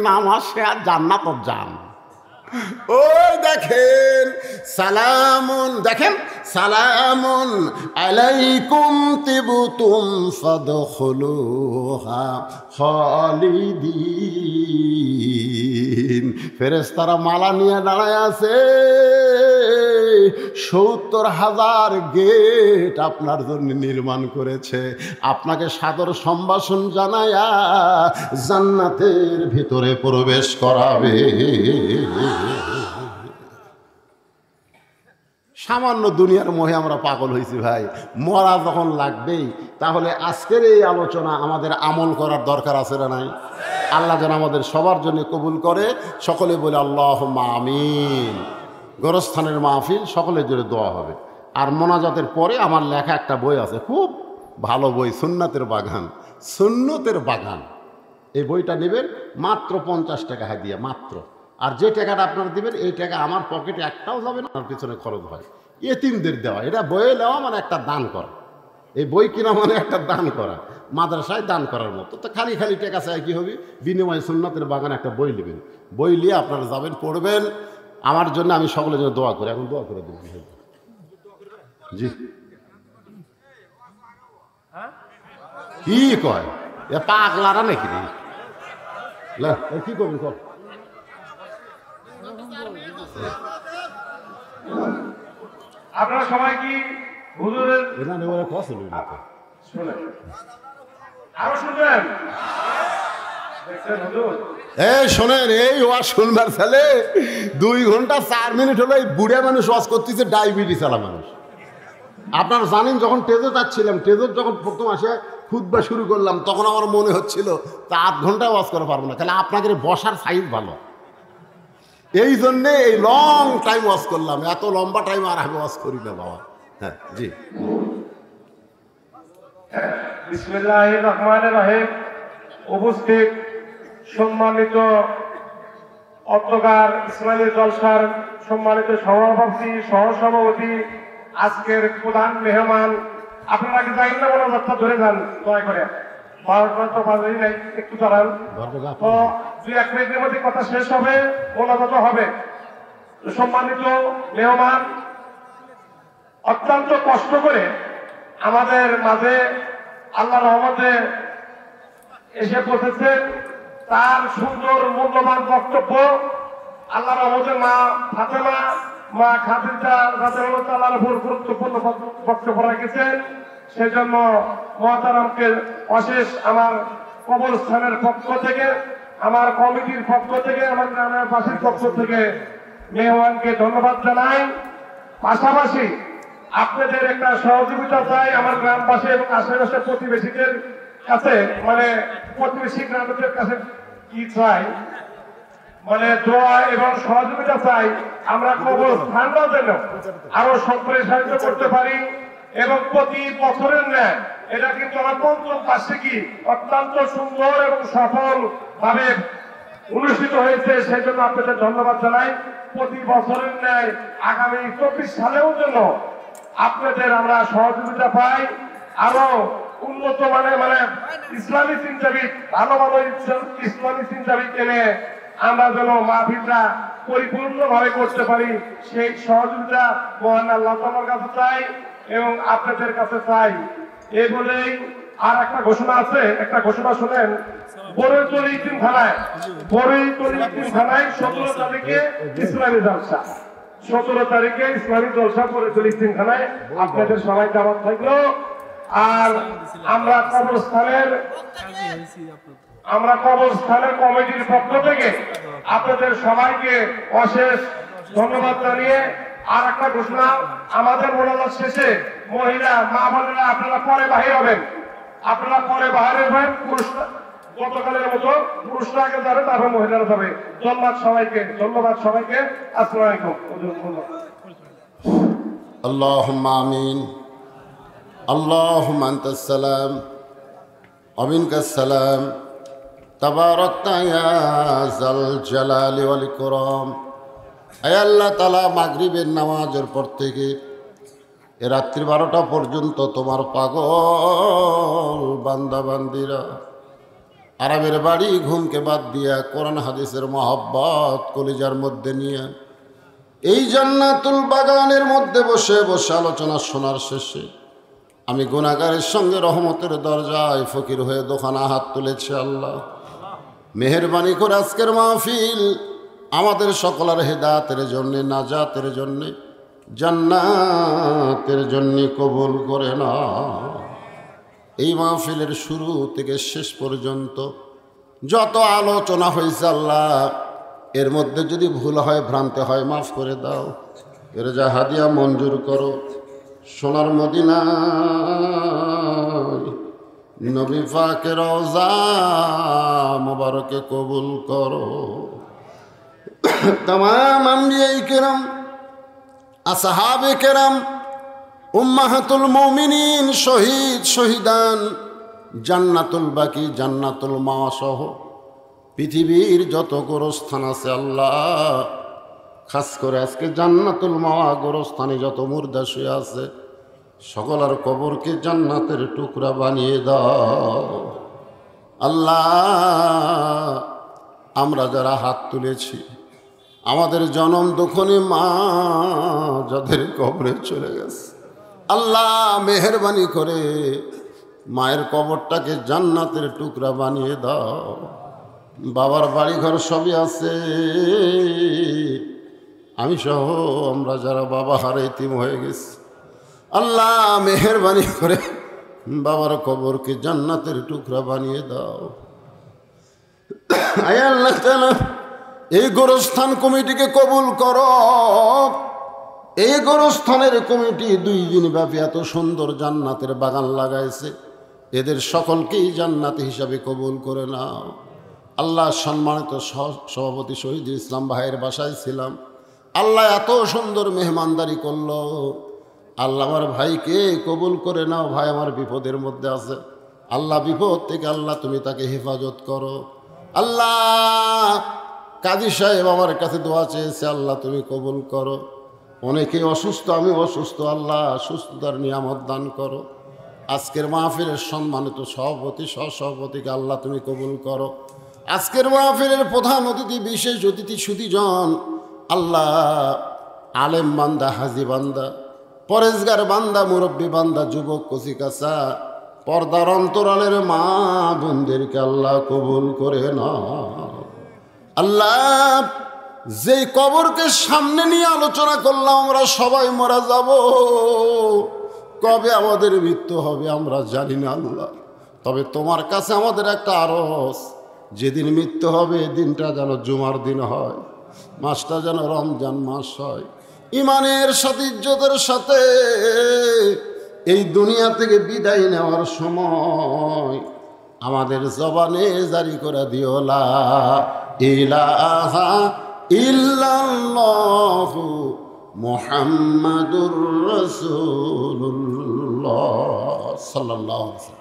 নামাজ সে আর জান্নাত যান। ওই দেখেন সালামুন, দেখেন সালামুন আলাইকুম তিবতুম ফাদখুলুহা খালিদিন। ফেরেশতারা মালা নিয়ে দাঁড়ায় আছে, 70,000 গেট আপনার জন্য নির্মাণ করেছে, আপনাকে সাদর সম্ভাষণ জানায়া জান্নাতের ভিতরে প্রবেশ করাবে। সামান্য দুনিয়ার মোহে আমরা পাগল হয়েছি ভাই, মরা যখন লাগবেই, তাহলে আজকের এই আলোচনা আমাদের আমল করার দরকার আছে না নাই? আল্লাহ যেন আমাদের সবার জন্য কবুল করে। সকলে বলে আল্লাহুম্মা আমিন। গোরস্থানের মাহফিল সকলের জন্য দোয়া হবে। আর মোনাজাতের পরে আমার লেখা একটা বই আছে, খুব ভালো বই, সুন্নাতের বাগান, সুন্নতের বাগান। এই বইটা নেবেন, মাত্র 50 টাকা হাদিয়া, মাত্র। আর যে টাকাটা আপনারা দিবেন, এই টাকা আমার পকেটে একটাও যাবে না, আমার পিছনে খরচ হয়। এতিমদের দেওয়া, এটা বইয়ে নেওয়া মানে একটা দান করা। এই বই কিনা মানে একটা দান করা, মাদ্রাসায় দান করার মতো। তো খালি খালি টাকা চাই কি হবে? বিনিময়ে সুন্নাতের বাগান একটা বই নেবেন, বই নিয়ে আপনারা যাবেন, পড়বেন। আমার জন্য আমি সকলের জন্য দোয়া করি। এখন দোয়া করে দেবেন। জি, কি কয় এ পাগলারা নাকি রে? কি করবেন কর? আপনারা সবাই কি হুজুরের এটা নেওয়ার কথা শুনলেন না তো? শুনেন, আরো শুনবেন? দেখছেন হুজুর, এই শোনেন, এই ওয়াজ শুনবার ছেলে 2 ঘন্টা 4 মিনিট হলো এই বুড়া মানুষ ওয়াজ করতেছে, ডায়াবেটিস আলা মানুষ। আপনারা জানেন, যখন টেজে যাচ্ছিলাম, টেজের যখন প্রথম আসে খুতবা শুরু করলাম, তখন আমার মনে হচ্ছিল তা 8 ঘন্টায় ওয়াজ করা পারবো না, তাহলে আপনাদের বসার সাইজ ভালো, এই জন্যে এই লং টাইম ওয়াজ করলাম। এত লম্বা টাইম আর আমি ওয়াজ করি না বাবা। হ্যাঁ জি, বিসমিল্লাহির রহমানির রহিম। উপস্থিত সম্মানিত অধ্যকার ইসমাইলি জলসার সম্মানিত সভাপতি, সহসভাপতি, আজকের প্রধান মেহমান, আপনারা কি যাই না মনোযাত্রা ধরে যান দয়া করে, 12টা তো বাজেই নাই, একটু দাঁড়ান। তো 2-1 মিনিটের মধ্যে কথা শেষ হবে, মনোযাত্রা হবে। সম্মানিত মেহমান অত্যন্ত কষ্ট করে আমাদের মাঝে আল্লাহর রহমতে এসে পৌঁছেছেন। তার সুন্দর মূল্যবান বক্তব্য আল্লাহর রহমতে মা ফাতেমা মা খাদিজা রাদিয়াল্লাহু তাআলার উপর গুরুত্বপূর্ণ বক্তব্য রেখেছেন। সেজন্য মহতারামকে অশেষ আমার কবরস্থানের পক্ষ থেকে, আমার কমিটির পক্ষ থেকে, আমার গ্রামের বাসীর পক্ষ থেকে মেহমানকে ধন্যবাদ জানাই। পাশাপাশি আপনাদের একটা সহযোগিতা চাই আমার গ্রামবাসী এবং আশেপাশের প্রতিবেশীদের কাছে, মানে প্রতিবেশী গ্রামদের কাছে কি চাই, মানে দোয়া এবং সহযোগিতা চাই। আমরা কবরস্থানটাও যেন আরো সম্প্রসারিত করতে পারি এবং প্রতি বছরের ন্যায় এটা কিন্তু আমার পঞ্চম বার্ষিকী অত্যন্ত সুন্দর এবং সফল ভাবে অনুষ্ঠিত হয়েছে। সেই জন্য আপনাদের ধন্যবাদ জানাই। প্রতি বছরের ন্যায় আগামী 24 সালেও যেন আপনাদের আমরা সহযোগিতা পাই, আরো উন্নত মানে ইসলামী চিন্তাবিদ, ভালো ভালো ইসলামী চিন্তাবিদ এনে আমরা যেন মাহফিলটা পরিপূর্ণভাবে করতে পারি, সেই সহযোগিতা মহান আল্লাহ তাআলার কাছে চাই এবং আপনাদের কাছে চাই। এই বলেই আর একটা ঘোষণা আছে, একটা ঘোষণা শুনেন। বরৈতলী ইতিমখানায় 17 তারিখে ইসলামী জলসা, 17 তারিখে ইসলামী জলসা বরৈতলী ইতিমখানায় আপনাদের সবাই দাওয়াত থাকলো। আর আমরা কবরস্থানের কমিটির পক্ষ থেকে আপনাদের সবাইকে অশেষ ধন্যবাদ জানিয়ে আর একটা ঘোষণা, আমাদের মোনাজাত শেষে মহিলা মা বোনেরা আপনারা পরে বাহির হবেন, পুরুষরা গতকালের মতো পুরুষরা আগে যাবে, তারপর মহিলারা যাবে। ধন্যবাদ সবাইকে। আসসালামু আলাইকুম। আল্লাহুম্মা আমিন। আল্লাহুম্মা আনতাস সালাম ওয়া মিনকাস সালাম তাবারাকতা ইয়া যাল জালালি ওয়াল ইকরাম। আয় আল্লাহ তাআলা, মাগরিবের নামাজের পর থেকে রাত্রি 12টা পর্যন্ত তোমার পাগল বান্দা বান্দিরা আরামের বাড়ি ঘুমকে বাদ দিয়া কোরআন হাদিসের মহব্বত কলিজার মধ্যে নিয়ে এই জান্নাতুল বাগানের মধ্যে বসে বসে আলোচনা শোনার শেষে আমি গুনাহগারের সঙ্গে রহমতের দরজায় ফকির হয়ে দোকানা হাত তুলেছি। আল্লাহ মেহেরবানি করে আজকের মাহফিল আমাদের সকলের হেদায়েতের জন্য, নাজাতের জন্য, জান্নাতের জন্য কবুল করে না। এই মাহফিলের শুরু থেকে শেষ পর্যন্ত যত আলোচনা হয়েছে আল্লাহ, এর মধ্যে যদি ভুল হয়, ভ্রান্তি হয়, মাফ করে দাও। এর যা হাদিয়া মঞ্জুর করো। সোনার মদিনায় নবী পাকের রওজা মোবারকে কবুল করো। तमाम अंबिया किराम, আসহাবে কেরাম, উম্মাহাতুল মুমিনিন, শহীদ শহীদান, জান্নাতুল বাকি, জান্নাতুল মাওয়া সহ পৃথিবীর যত গোরস্থান আছে আল্লাহ, খাস করে আজকে জান্নাতুল মাওয়া গোরস্থানে যত মুর্দা শুয়ে আছে সকলের কবরকে জান্নাতের টুকরা বানিয়ে দাও আল্লাহ। আমরা যারা হাত তুলেছি, আমাদের জনম দুঃখনী মা যাদের কবরে চলে গেছে আল্লাহ, মেহেরবানি করে মায়ের কবরটাকে জান্নাতের টুকরা বানিয়ে দাও। বাবার বাড়িঘর সবই আছে, আমি সহ আমরা যারা বাবা হারে এতিম হয়ে গেছি আল্লাহ, মেহেরবানি করে বাবার কবরকে জান্নাতের টুকরা বানিয়ে দাও। আয় আল্লাহ তাআলা, এই গোরস্থান কমিটিকে কবুল করো। এই গোরস্থানের কমিটি 2 দিন ব্যাপী এত সুন্দর জান্নাতের বাগান লাগাইছে, এদের সকলকেই জান্নাতি হিসাবে কবুল করে নাও আল্লাহ। সম্মানিত সভাপতি শহীদ ইসলাম ভাইয়ের বাসায় ছিলাম আল্লাহ, এত সুন্দর মেহমানদারি করলো আল্লাহ। আমার ভাইকে কবুল করে নাও, ভাই আমার বিপদের মধ্যে আছে আল্লাহ, বিপদ থেকে আল্লাহ তুমি তাকে হেফাজত করো আল্লাহ। কাজী সাহেব আমার কাছে দোয়া চেয়েছে আল্লাহ তুমি কবুল করো। অনেকে অসুস্থ, আমি অসুস্থ আল্লাহ, সুস্থতার নিয়ামত দান করো। আজকের মাহফিলের সম্মানিত সভাপতি সহসভাপতিকে আল্লাহ তুমি কবুল করো। আজকের মাহফিলের প্রধান অতিথি, বিশেষ অতিথি সুধীজন আল্লাহ, আলেম বান্দা, হাজি বান্দা, পরেজগার বান্দা, মুরব্বী বান্দা, যুবক কচিকাচা, পর্দার অন্তরালের মা বোনদেরকে আল্লাহ কবুল করে না আল্লাহ। যেই কবরকে সামনে নিয়ে আলোচনা করলাম আমরা সবাই মারা যাব, কবে আমাদের মৃত্যু হবে আমরা জানি না আল্লাহ। তবে তোমার কাছে আমাদের একটা আরজ, যেদিন মৃত্যু হবে দিনটা যেন জুমার দিন হয়, মাসটা যেন রমজান মাস হয়। ইমানের সাথে ইজ্জতের সাথে এই দুনিয়া থেকে বিদায় নেওয়ার সময় আমাদের জবানে জারি করে দিও লা ইলাহা ইল্লাল্লাহু মুহাম্মাদুর রাসূলুল্লাহ সাল্লাল্লাহু আলাইহি ওয়াসাল্লাম।